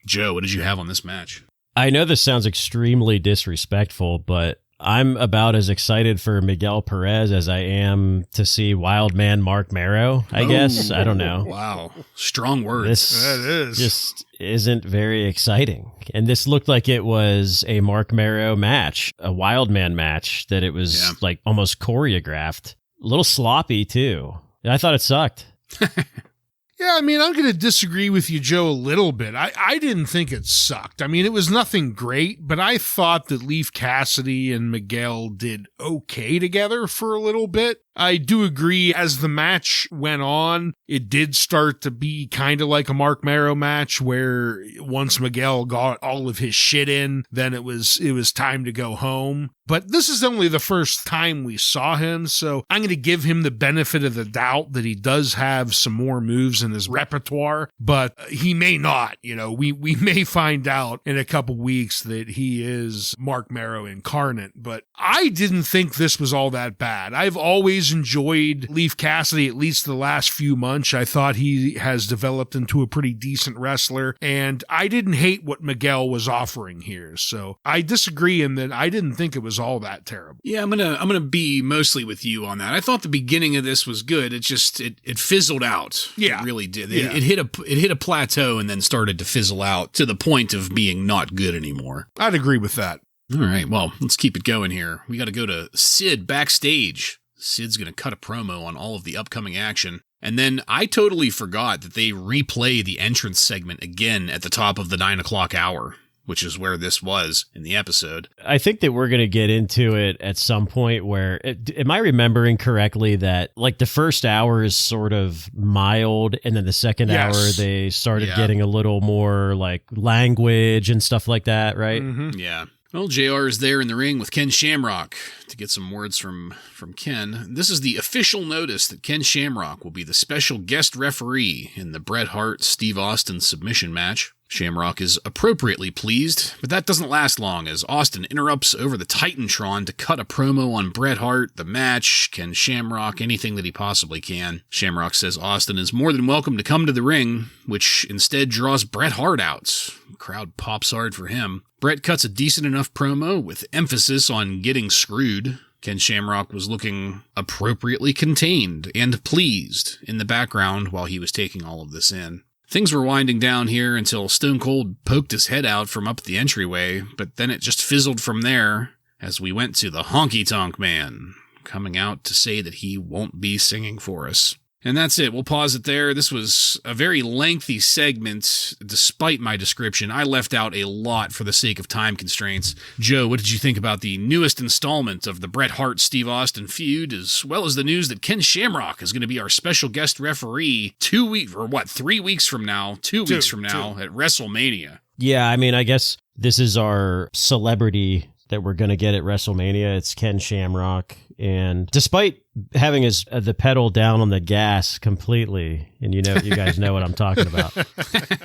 Joe, what did you have on this match? I know this sounds extremely disrespectful, but I'm about as excited for Miguel Perez as I am to see Wild Man Mark Marrow, I guess. I don't know. Wow. Strong words. That is. Just isn't very exciting. And this looked like it was a Mark Marrow match, a Wild Man match, that it was like almost choreographed. A little sloppy, too. I thought it sucked. Yeah, I mean, I'm going to disagree with you, Joe, a little bit. I didn't think it sucked. I mean, it was nothing great, but I thought that Leif Cassidy and Miguel did okay together for a little bit. I do agree, as the match went on, it did start to be kind of like a Mark Marrow match where once Miguel got all of his shit in, then it was time to go home. But this is only the first time we saw him, so I'm going to give him the benefit of the doubt that he does have some more moves in his repertoire, but he may not. We may find out in a couple weeks that he is Mark Marrow incarnate, but I didn't think this was all that bad. I've always enjoyed Leif Cassidy, at least the last few months. I thought he has developed into a pretty decent wrestler, and I didn't hate what Miguel was offering here. So I disagree in that I didn't think it was all that terrible. Yeah, I'm gonna be mostly with you on that. I thought the beginning of this was good. It just it fizzled out. Yeah, it really did. Yeah. It hit a plateau and then started to fizzle out to the point of being not good anymore. I'd agree with that. All right, well, let's keep it going here. We got to go to Sid backstage. Sid's going to cut a promo on all of the upcoming action. And then I totally forgot that they replay the entrance segment again at the top of the 9 o'clock hour, which is where this was in the episode. I think that we're going to get into it at some point where, am I remembering correctly that like the first hour is sort of mild and then the second hour they started getting a little more like language and stuff like that, right? Mm-hmm. Yeah. Well, JR is there in the ring with Ken Shamrock to get some words from Ken. This is the official notice that Ken Shamrock will be the special guest referee in the Bret Hart-Steve Austin submission match. Shamrock is appropriately pleased, but that doesn't last long as Austin interrupts over the Titantron to cut a promo on Bret Hart, the match, Ken Shamrock, anything that he possibly can. Shamrock says Austin is more than welcome to come to the ring, which instead draws Bret Hart out. The crowd pops hard for him. Bret cuts a decent enough promo with emphasis on getting screwed. Ken Shamrock was looking appropriately contained and pleased in the background while he was taking all of this in. Things were winding down here until Stone Cold poked his head out from up the entryway, but then it just fizzled from there as we went to the Honky Tonk Man. coming out to say that he won't be singing for us. And that's it. We'll pause it there. This was a very lengthy segment. Despite my description, I left out a lot for the sake of time constraints. Joe, what did you think about the newest installment of the Bret Hart-Steve Austin feud, as well as the news that Ken Shamrock is going to be our special guest referee 3 weeks from now, 2 weeks from now at WrestleMania? Yeah, I mean, I guess this is our celebrity that we're going to get at WrestleMania. It's Ken Shamrock. And despite having the pedal down on the gas completely, and you guys know what I'm talking about,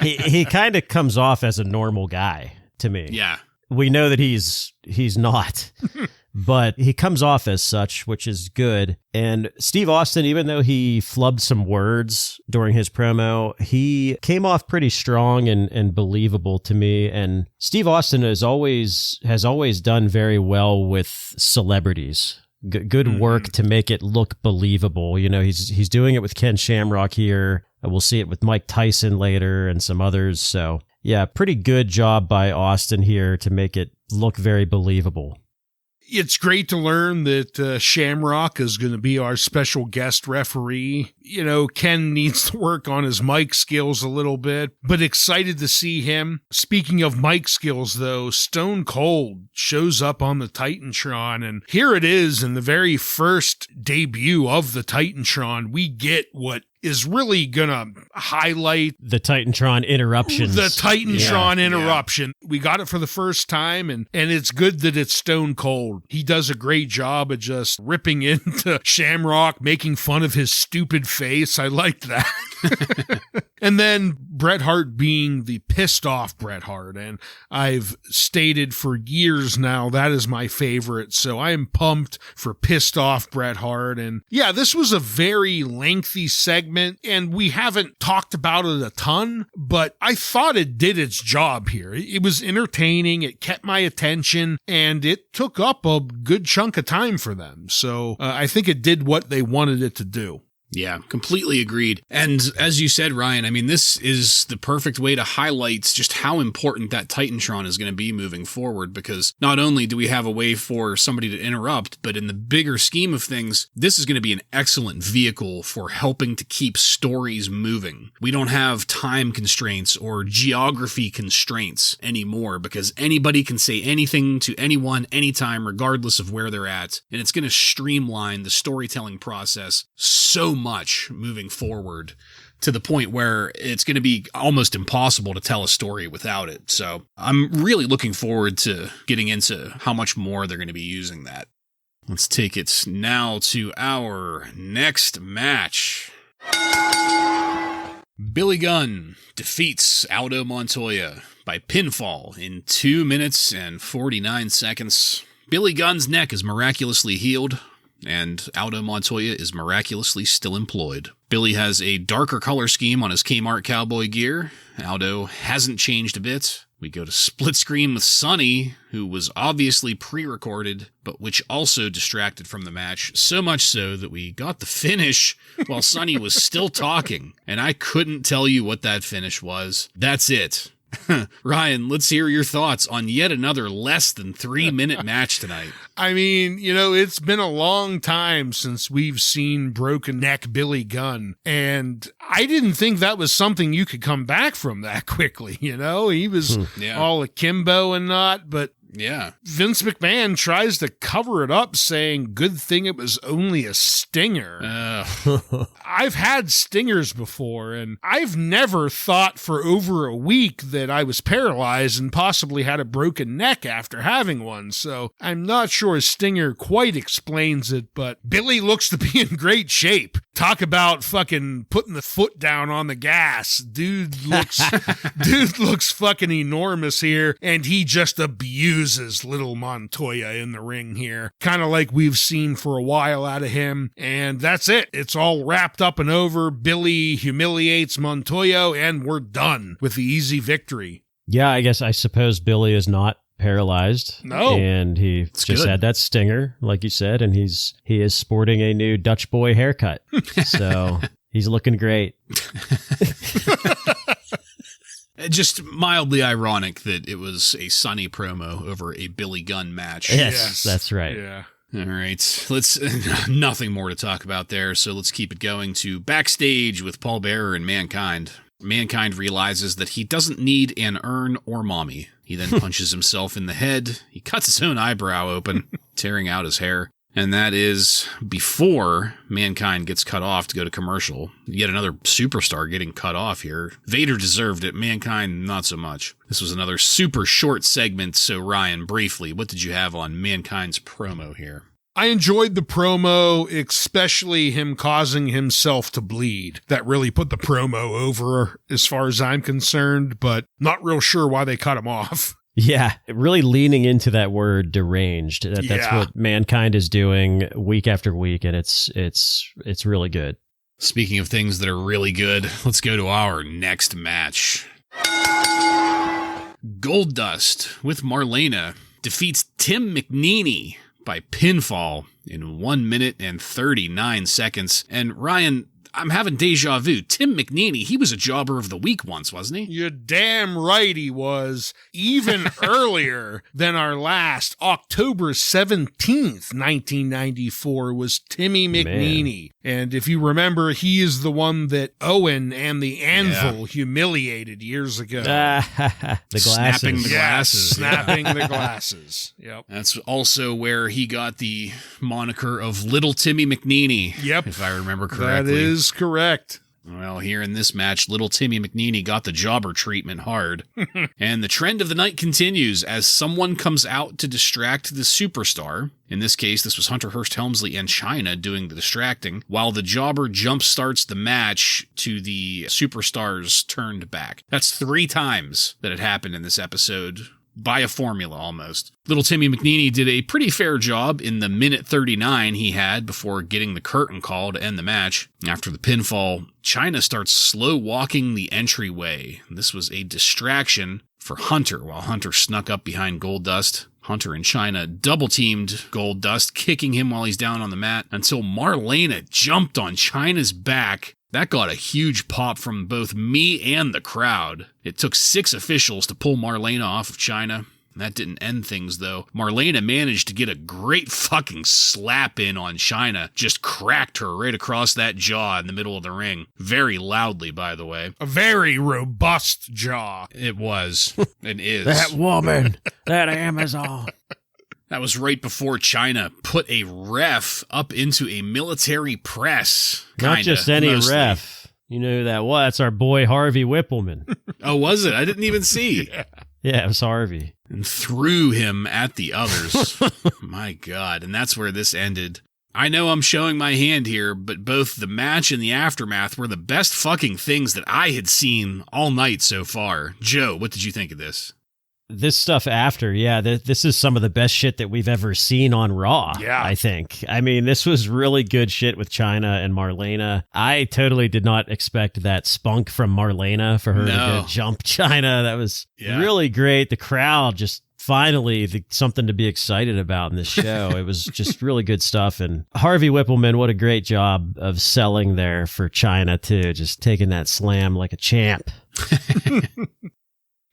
he kind of comes off as a normal guy to me. Yeah. We know that he's not, but he comes off as such, which is good. And Steve Austin, even though he flubbed some words during his promo, he came off pretty strong and believable to me. And Steve Austin has always done very well with celebrities. Good work to make it look believable. You know, he's doing it with Ken Shamrock here. We'll see it with Mike Tyson later and some others. So, yeah, pretty good job by Austin here to make it look very believable. It's great to learn that Shamrock is going to be our special guest referee. You know, Ken needs to work on his mic skills a little bit, but excited to see him. Speaking of mic skills, though, Stone Cold shows up on the Titantron, and here it is in the very first debut of the Titantron. We get what is really gonna highlight the Titantron interruptions. The Titantron interruption. Yeah. We got it for the first time, and it's good that it's Stone Cold. He does a great job of just ripping into Shamrock, making fun of his stupid face. I liked that. And then Bret Hart being the pissed off Bret Hart, and I've stated for years now that is my favorite, so I am pumped for pissed off Bret Hart. And yeah, this was a very lengthy segment, and we haven't talked about it a ton, but I thought it did its job here. It was entertaining, it kept my attention, and it took up a good chunk of time for them. So I think it did what they wanted it to do. Yeah, completely agreed. And as you said, Ryan, I mean, this is the perfect way to highlight just how important that Titantron is going to be moving forward, because not only do we have a way for somebody to interrupt, but in the bigger scheme of things, this is going to be an excellent vehicle for helping to keep stories moving. We don't have time constraints or geography constraints anymore, because anybody can say anything to anyone, anytime, regardless of where they're at. And it's going to streamline the storytelling process so much moving forward, to the point where it's going to be almost impossible to tell a story without it. So I'm really looking forward to getting into how much more they're going to be using that. Let's take it now to our next match. Billy Gunn defeats Aldo Montoya by pinfall in 2 minutes and 49 seconds. Billy Gunn's neck is miraculously healed, and Aldo Montoya is miraculously still employed. Billy has a darker color scheme on his Kmart cowboy gear. Aldo hasn't changed a bit. We go to split screen with Sonny, who was obviously pre-recorded, but which also distracted from the match, so much so that we got the finish while Sonny was still talking, and I couldn't tell you what that finish was. That's it. Ryan, let's hear your thoughts on yet another less than 3 minute match tonight. I mean, you know, it's been a long time since we've seen broken neck Billy Gunn, and I didn't think that was something you could come back from that quickly. You know, he was all akimbo and not, but yeah, Vince McMahon tries to cover it up, saying, good thing it was only a stinger. I've had stingers before, and I've never thought for over a week that I was paralyzed and possibly had a broken neck after having one, so I'm not sure a stinger quite explains it, but Billy looks to be in great shape. Talk about fucking putting the foot down on the gas. Dude looks fucking enormous here, and he just abuses little Montoya in the ring here. Kind of like we've seen for a while out of him, and that's it. It's all wrapped up and over. Billy humiliates Montoya, and we're done with the easy victory. Yeah, I suppose Billy is not paralyzed. No. And he had that stinger, like you said, and he is sporting a new Dutch boy haircut. So he's looking great. Just mildly ironic that it was a Sonny promo over a Billy Gunn match. Yes, that's right. Yeah. All right, nothing more to talk about there, so let's keep it going to backstage with Paul Bearer and Mankind. Mankind realizes that he doesn't need an urn or mommy. He then punches himself in the head. He cuts his own eyebrow open, tearing out his hair. And that is before Mankind gets cut off to go to commercial. Yet another superstar getting cut off here. Vader deserved it. Mankind, not so much. This was another super short segment. So Ryan, briefly, what did you have on Mankind's promo here? I enjoyed the promo, especially him causing himself to bleed. That really put the promo over as far as I'm concerned, but not real sure why they cut him off. Yeah, really leaning into that word deranged. That's what Mankind is doing week after week, and it's really good. Speaking of things that are really good, let's go to our next match. Goldust with Marlena defeats Tim McNeely by pinfall in 1 minute and 39 seconds. And Ryan, I'm having deja vu. Tim McNeely, he was a jobber of the week once, wasn't he? You're damn right he was. Even earlier than our last, October 17th, 1994, was Timmy McNeely. And if you remember, he is the one that Owen and the Anvil humiliated years ago. The glasses. Snapping the glasses. Snapping the glasses. Yep. That's also where he got the moniker of Little Timmy McNeely. Yep. If I remember correctly. That is correct. Well, here in this match, little Timmy McNeely got the jobber treatment hard. And the trend of the night continues as someone comes out to distract the superstar. In this case, this was Hunter Hearst Helmsley and Chyna doing the distracting, while the jobber jump starts the match to the superstar's turned back. That's 3 times that it happened in this episode. By a formula, almost. Little Timmy McNeely did a pretty fair job in the minute 39 he had before getting the curtain call to end the match. After the pinfall, Chyna starts slow walking the entryway. This was a distraction for Hunter while Hunter snuck up behind Goldust. Hunter and Chyna double-teamed Goldust, kicking him while he's down on the mat until Marlena jumped on Chyna's back. That got a huge pop from both me and the crowd. It took 6 officials to pull Marlena off of Chyna. That didn't end things, though. Marlena managed to get a great fucking slap in on Chyna. Just cracked her right across that jaw in the middle of the ring. Very loudly, by the way. A very robust jaw. It was. And is. That woman. That Amazon. That was right before Chyna put a ref up into a military press. Not just any ref. You know who that was? That's our boy Harvey Whippleman. Oh, was it? I didn't even see. Yeah, it was Harvey. And threw him at the others. My God. And that's where this ended. I know I'm showing my hand here, but both the match and the aftermath were the best fucking things that I had seen all night so far. Joe, what did you think of this? This stuff after, this is some of the best shit that we've ever seen on Raw, I think. I mean, this was really good shit with Chyna and Marlena. I totally did not expect that spunk from Marlena for her to go jump Chyna. That was really great. The crowd just finally something to be excited about in this show. It was just really good stuff. And Harvey Whippleman, what a great job of selling there for Chyna, too. Just taking that slam like a champ.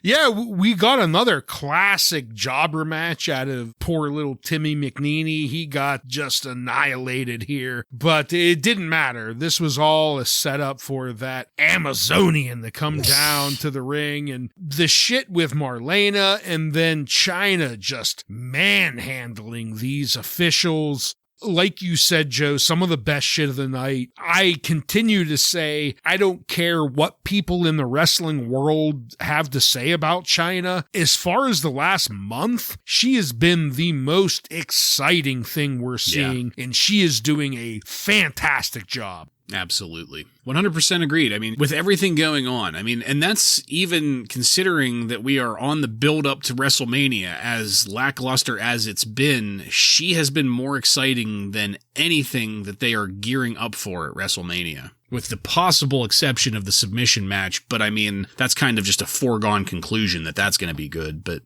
Yeah, we got another classic jobber match out of poor little Timmy McNeely. He got just annihilated here, but it didn't matter. This was all a setup for that Amazonian to come down to the ring, and the shit with Marlena, and then Chyna just manhandling these officials. Like you said, Joe, some of the best shit of the night. I continue to say, I don't care what people in the wrestling world have to say about Chyna. As far as the last month, she has been the most exciting thing we're seeing, and she is doing a fantastic job. Absolutely. 100% agreed. I mean, with everything going on, and that's even considering that we are on the build up to WrestleMania. As lackluster as it's been, she has been more exciting than anything that they are gearing up for at WrestleMania. With the possible exception of the submission match, but that's kind of just a foregone conclusion that that's going to be good, but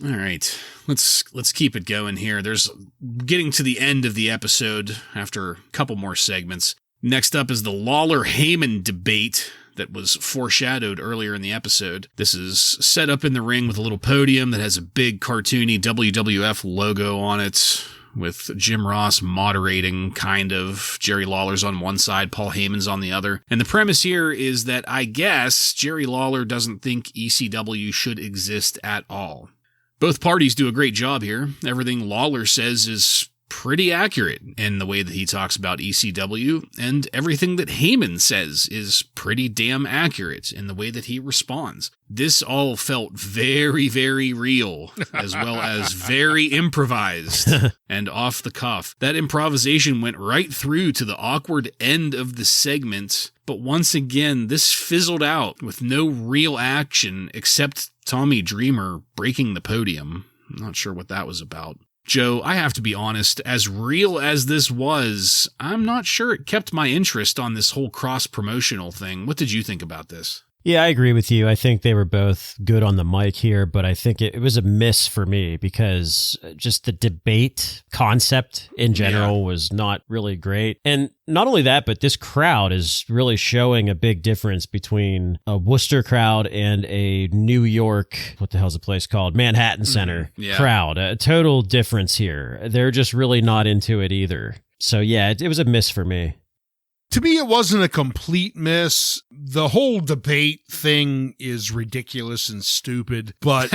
all right, let's keep it going here. There's getting to the end of the episode after a couple more segments. Next up is the Lawler-Heyman debate that was foreshadowed earlier in the episode. This is set up in the ring with a little podium that has a big cartoony WWF logo on it. with Jim Ross moderating, kind of. Jerry Lawler's on one side, Paul Heyman's on the other. And the premise here is that I guess Jerry Lawler doesn't think ECW should exist at all. Both parties do a great job here. Everything Lawler says is pretty accurate in the way that he talks about ECW, and everything that Heyman says is pretty damn accurate in the way that he responds. This all felt very, very real, as well as very improvised and off the cuff. That improvisation went right through to the awkward end of the segment, but once again, this fizzled out with no real action except Tommy Dreamer breaking the podium. I'm not sure what that was about. Joe, I have to be honest, as real as this was, I'm not sure it kept my interest on this whole cross-promotional thing. What did you think about this? Yeah, I agree with you. I think they were both good on the mic here, but I think it was a miss for me because just the debate concept in general was not really great. And not only that, but this crowd is really showing a big difference between a Worcester crowd and a New York, what the hell's the place called? Manhattan Center crowd. A total difference here. They're just really not into it either. So yeah, it was a miss for me. To me, it wasn't a complete miss. The whole debate thing is ridiculous and stupid, but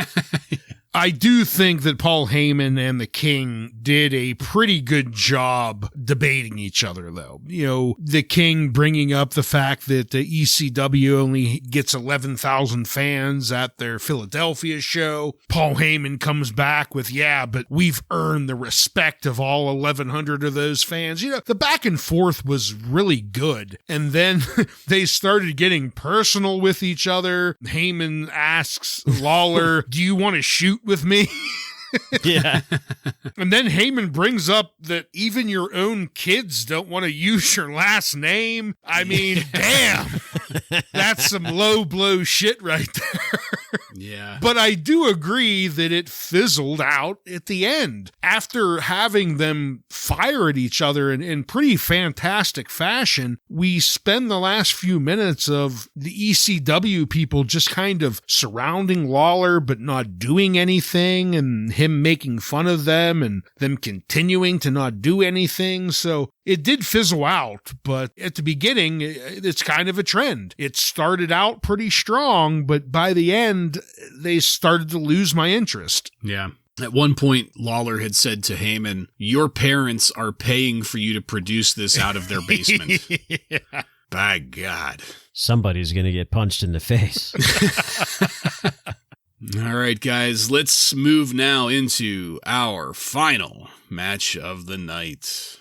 I do think that Paul Heyman and the King did a pretty good job debating each other, though. You know, the King bringing up the fact that the ECW only gets 11,000 fans at their Philadelphia show. Paul Heyman comes back with, yeah, but we've earned the respect of all 1,100 of those fans. You know, the back and forth was really good. And then they started getting personal with each other. Heyman asks Lawler, do you want to shoot with me? Yeah. And then Heyman brings up that even your own kids don't want to use your last name. I mean, damn. That's some low blow shit right there. Yeah. But I do agree that it fizzled out at the end. After having them fire at each other in pretty fantastic fashion, we spend the last few minutes of the ECW people just kind of surrounding Lawler but not doing anything, and him making fun of them and them continuing to not do anything. So it did fizzle out, but at the beginning, it's kind of a trend. It started out pretty strong, but by the end, they started to lose my interest. Yeah. At one point, Lawler had said to Heyman, your parents are paying for you to produce this out of their basement. Yeah. By God. Somebody's going to get punched in the face. All right, guys, let's move now into our final match of the night.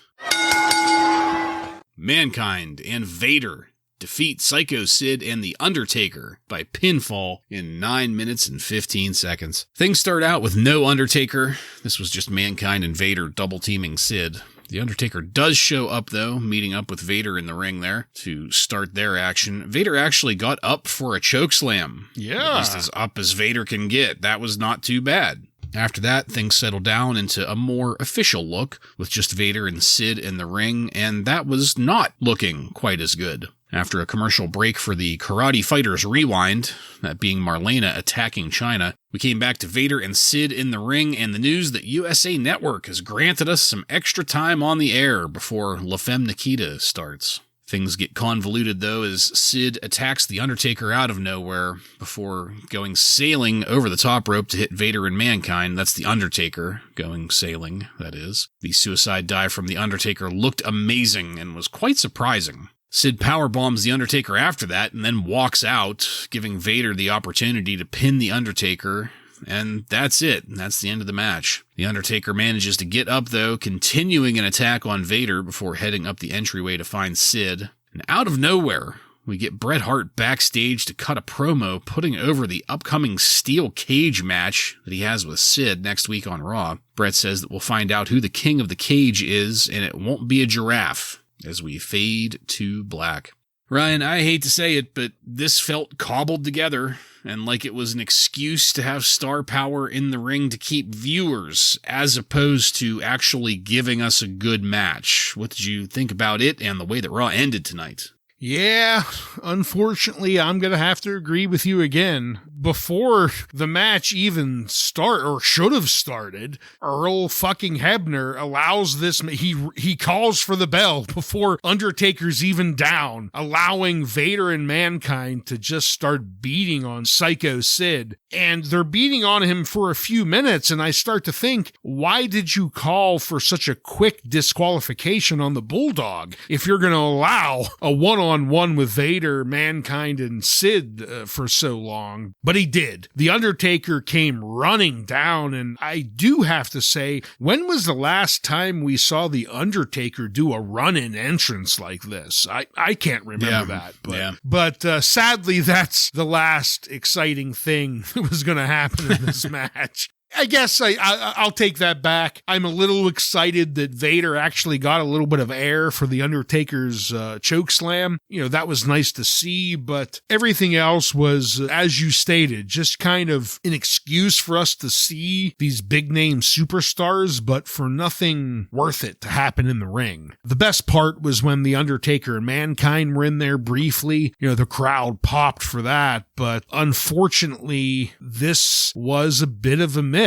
Mankind and Vader defeat Psycho Sid and The Undertaker by pinfall in 9 minutes and 15 seconds. Things start out with no Undertaker. This was just Mankind and Vader double-teaming Sid. The Undertaker does show up, though, meeting up with Vader in the ring there to start their action. Vader actually got up for a chokeslam. Yeah. At least as up as Vader can get. That was not too bad. After that, things settled down into a more official look with just Vader and Sid in the ring, and that was not looking quite as good. After a commercial break for the Karate Fighters Rewind, that being Marlena attacking China, we came back to Vader and Sid in the ring and the news that USA Network has granted us some extra time on the air before La Femme Nikita starts. Things get convoluted, though, as Sid attacks The Undertaker out of nowhere before going sailing over the top rope to hit Vader and Mankind. That's The Undertaker going sailing, that is. The suicide dive from The Undertaker looked amazing and was quite surprising. Sid powerbombs The Undertaker after that and then walks out, giving Vader the opportunity to pin The Undertaker, and that's it. That's the end of the match. The Undertaker manages to get up, though, continuing an attack on Vader before heading up the entryway to find Sid. And out of nowhere, we get Bret Hart backstage to cut a promo putting over the upcoming steel cage match that he has with Sid next week on Raw. Bret says that we'll find out who the king of the cage is, and it won't be a giraffe, as we fade to black. Ryan, I hate to say it, but this felt cobbled together and like it was an excuse to have star power in the ring to keep viewers as opposed to actually giving us a good match. What did you think about it and the way that Raw ended tonight? Yeah, unfortunately, I'm going to have to agree with you again. Before the match even should have started, Earl fucking Hebner allows this, he calls for the bell before Undertaker's even down, allowing Vader and Mankind to just start beating on Psycho Sid. And they're beating on him for a few minutes, and I start to think, why did you call for such a quick disqualification on the Bulldog if you're going to allow a one-on-one with Vader, Mankind, and Sid for so long? But he did. The Undertaker came running down, and I do have to say, when was the last time we saw The Undertaker do a run-in entrance like this? I can't remember that. But sadly, that's the last exciting thing that was going to happen in this match. I guess I'll take that back. I'm a little excited that Vader actually got a little bit of air for the Undertaker's choke slam. You know, that was nice to see, but everything else was, as you stated, just kind of an excuse for us to see these big name superstars, but for nothing worth it to happen in the ring. The best part was when the Undertaker and Mankind were in there briefly. You know, the crowd popped for that, but unfortunately, this was a bit of a miss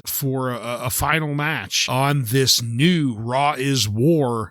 for a final match on this new Raw is War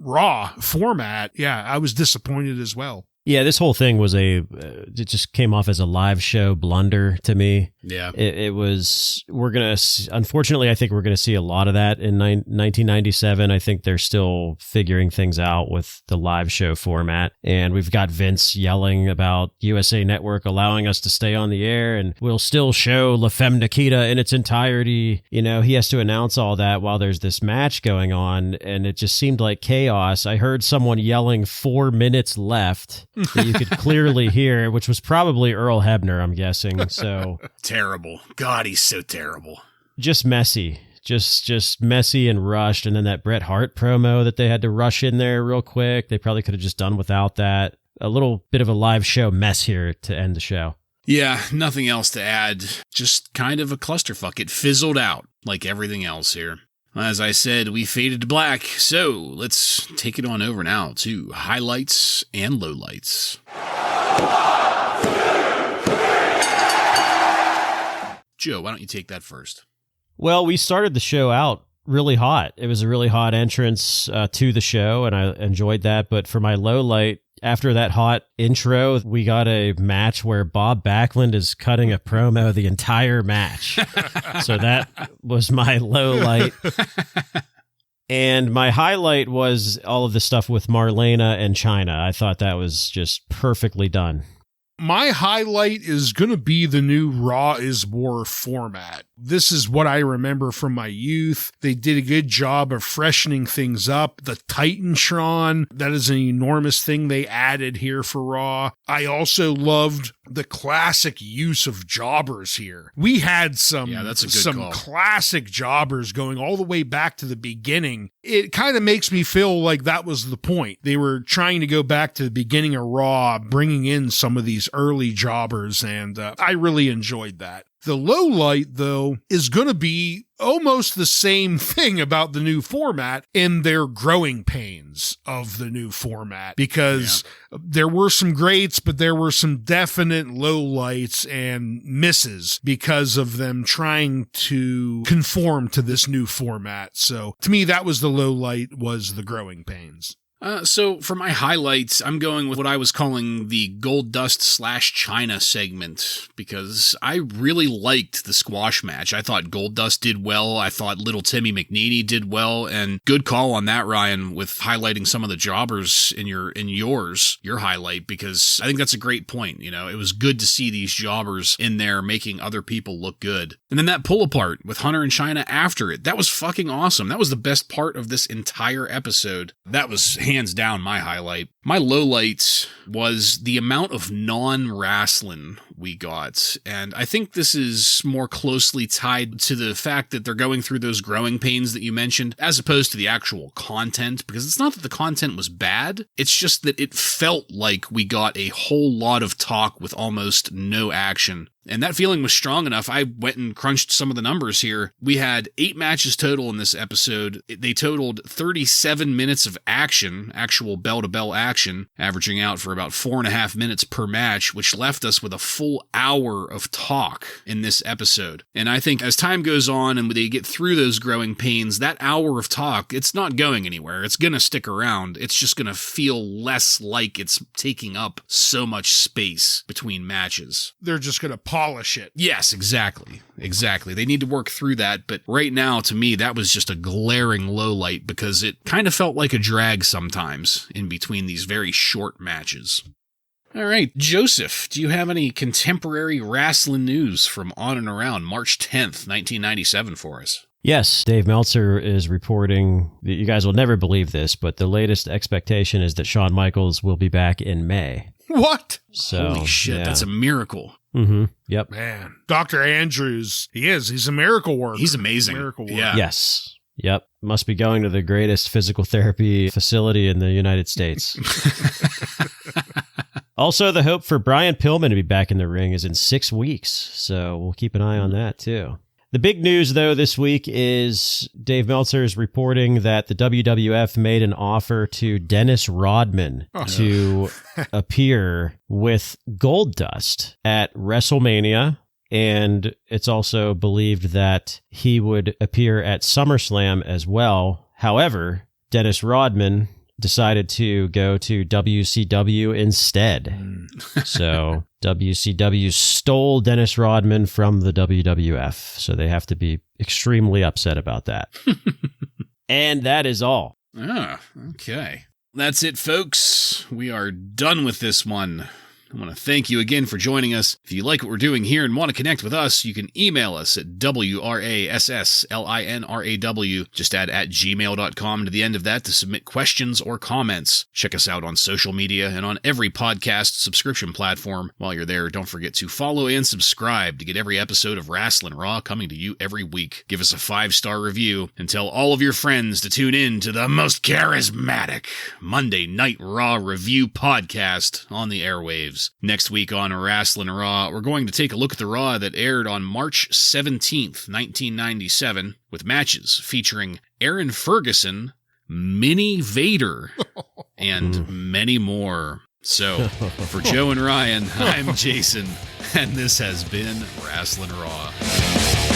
format. Yeah, I was disappointed as well. Yeah, this whole thing was it just came off as a live show blunder to me. Yeah. It was, unfortunately, I think we're going to see a lot of that in 1997. I think they're still figuring things out with the live show format. And we've got Vince yelling about USA Network allowing us to stay on the air, and we'll still show La Femme Nikita in its entirety. You know, he has to announce all that while there's this match going on, and it just seemed like chaos. I heard someone yelling 4 minutes left that you could clearly hear, which was probably Earl Hebner, I'm guessing. So terrible. God, he's so terrible. Just messy. Just messy and rushed. And then that Bret Hart promo that they had to rush in there real quick. They probably could have just done without that. A little bit of a live show mess here to end the show. Yeah, nothing else to add. Just kind of a clusterfuck. It fizzled out like everything else here. As I said, we faded to black, so let's take it on over now to highlights and lowlights. Joe, why don't you take that first? Well, we started the show out really hot. It was a really hot entrance to the show, and I enjoyed that. But for my lowlight, after that hot intro, we got a match where Bob Backlund is cutting a promo the entire match. So that was my low light. And my highlight was all of the stuff with Marlena and China. I thought that was just perfectly done. My highlight is going to be the new Raw is War format. This is what I remember from my youth. They did a good job of freshening things up. The Titantron, that is an enormous thing they added here for Raw. I also loved the classic use of jobbers here. We had some classic jobbers going all the way back to the beginning. It kind of makes me feel like that was the point. They were trying to go back to the beginning of Raw, bringing in some of these early jobbers, and I really enjoyed that. The low light, though, is going to be almost the same thing about the new format in their growing pains of the new format, because there were some greats, but there were some definite low lights and misses because of them trying to conform to this new format. So to me, that was the low light, was the growing pains. So for my highlights, I'm going with what I was calling the Goldust / China segment, because I really liked the squash match. I thought Goldust did well. I thought Little Timmy McNeely did well, and good call on that, Ryan, with highlighting some of the jobbers in your highlight, because I think that's a great point. You know, it was good to see these jobbers in there making other people look good. And then that pull apart with Hunter and China after it, that was fucking awesome. That was the best part of this entire episode. That was hands down my highlight. My lowlight was the amount of non-wrestling we got, and I think this is more closely tied to the fact that they're going through those growing pains that you mentioned, as opposed to the actual content, because it's not that the content was bad, it's just that it felt like we got a whole lot of talk with almost no action. And that feeling was strong enough. I went and crunched some of the numbers here. We had 8 matches total in this episode. They totaled 37 minutes of action, actual bell-to-bell action, averaging out for for about 4.5 minutes per match, which left us with a full hour of talk in this episode. And I think as time goes on and they get through those growing pains, that hour of talk, it's not going anywhere. It's going to stick around. It's just going to feel less like it's taking up so much space between matches. They're just going to polish it. Yes, exactly. Exactly. They need to work through that. But right now, to me, that was just a glaring lowlight because it kind of felt like a drag sometimes in between these very short matches. All right, Joseph, do you have any contemporary wrestling news from on and around March 10th, 1997 for us? Yes, Dave Meltzer is reporting, you guys will never believe this, but the latest expectation is that Shawn Michaels will be back in May. What? So, holy shit, yeah. That's a miracle. Mm-hmm. Yep. Man, Dr. Andrews, he's a miracle worker. He's amazing. Miracle worker. Yeah. Yes. Yep. Must be going to the greatest physical therapy facility in the United States. Also, the hope for Brian Pillman to be back in the ring is in 6 weeks, so we'll keep an eye on that too. The big news, though, this week is Dave Meltzer is reporting that the WWF made an offer to Dennis Rodman to appear with Goldust at WrestleMania, and it's also believed that he would appear at SummerSlam as well. However, Dennis Rodman decided to go to WCW instead. So WCW stole Dennis Rodman from the WWF. So they have to be extremely upset about that. And that is all. Okay. That's it, folks. We are done with this one. I want to thank you again for joining us. If you like what we're doing here and want to connect with us, you can email us at WRASSLINRAW. Just add @gmail.com to the end of that to submit questions or comments. Check us out on social media and on every podcast subscription platform. While you're there, don't forget to follow and subscribe to get every episode of Wrasslin Raw coming to you every week. Give us a 5-star review and tell all of your friends to tune in to the most charismatic Monday Night Raw review podcast on the airwaves. Next week on Wrasslin Raw, we're going to take a look at the Raw that aired on March 17th, 1997, with matches featuring Aaron Ferguson, Mini Vader, and many more. So, for Joe and Ryan, I'm Jason, and this has been Wrasslin Raw.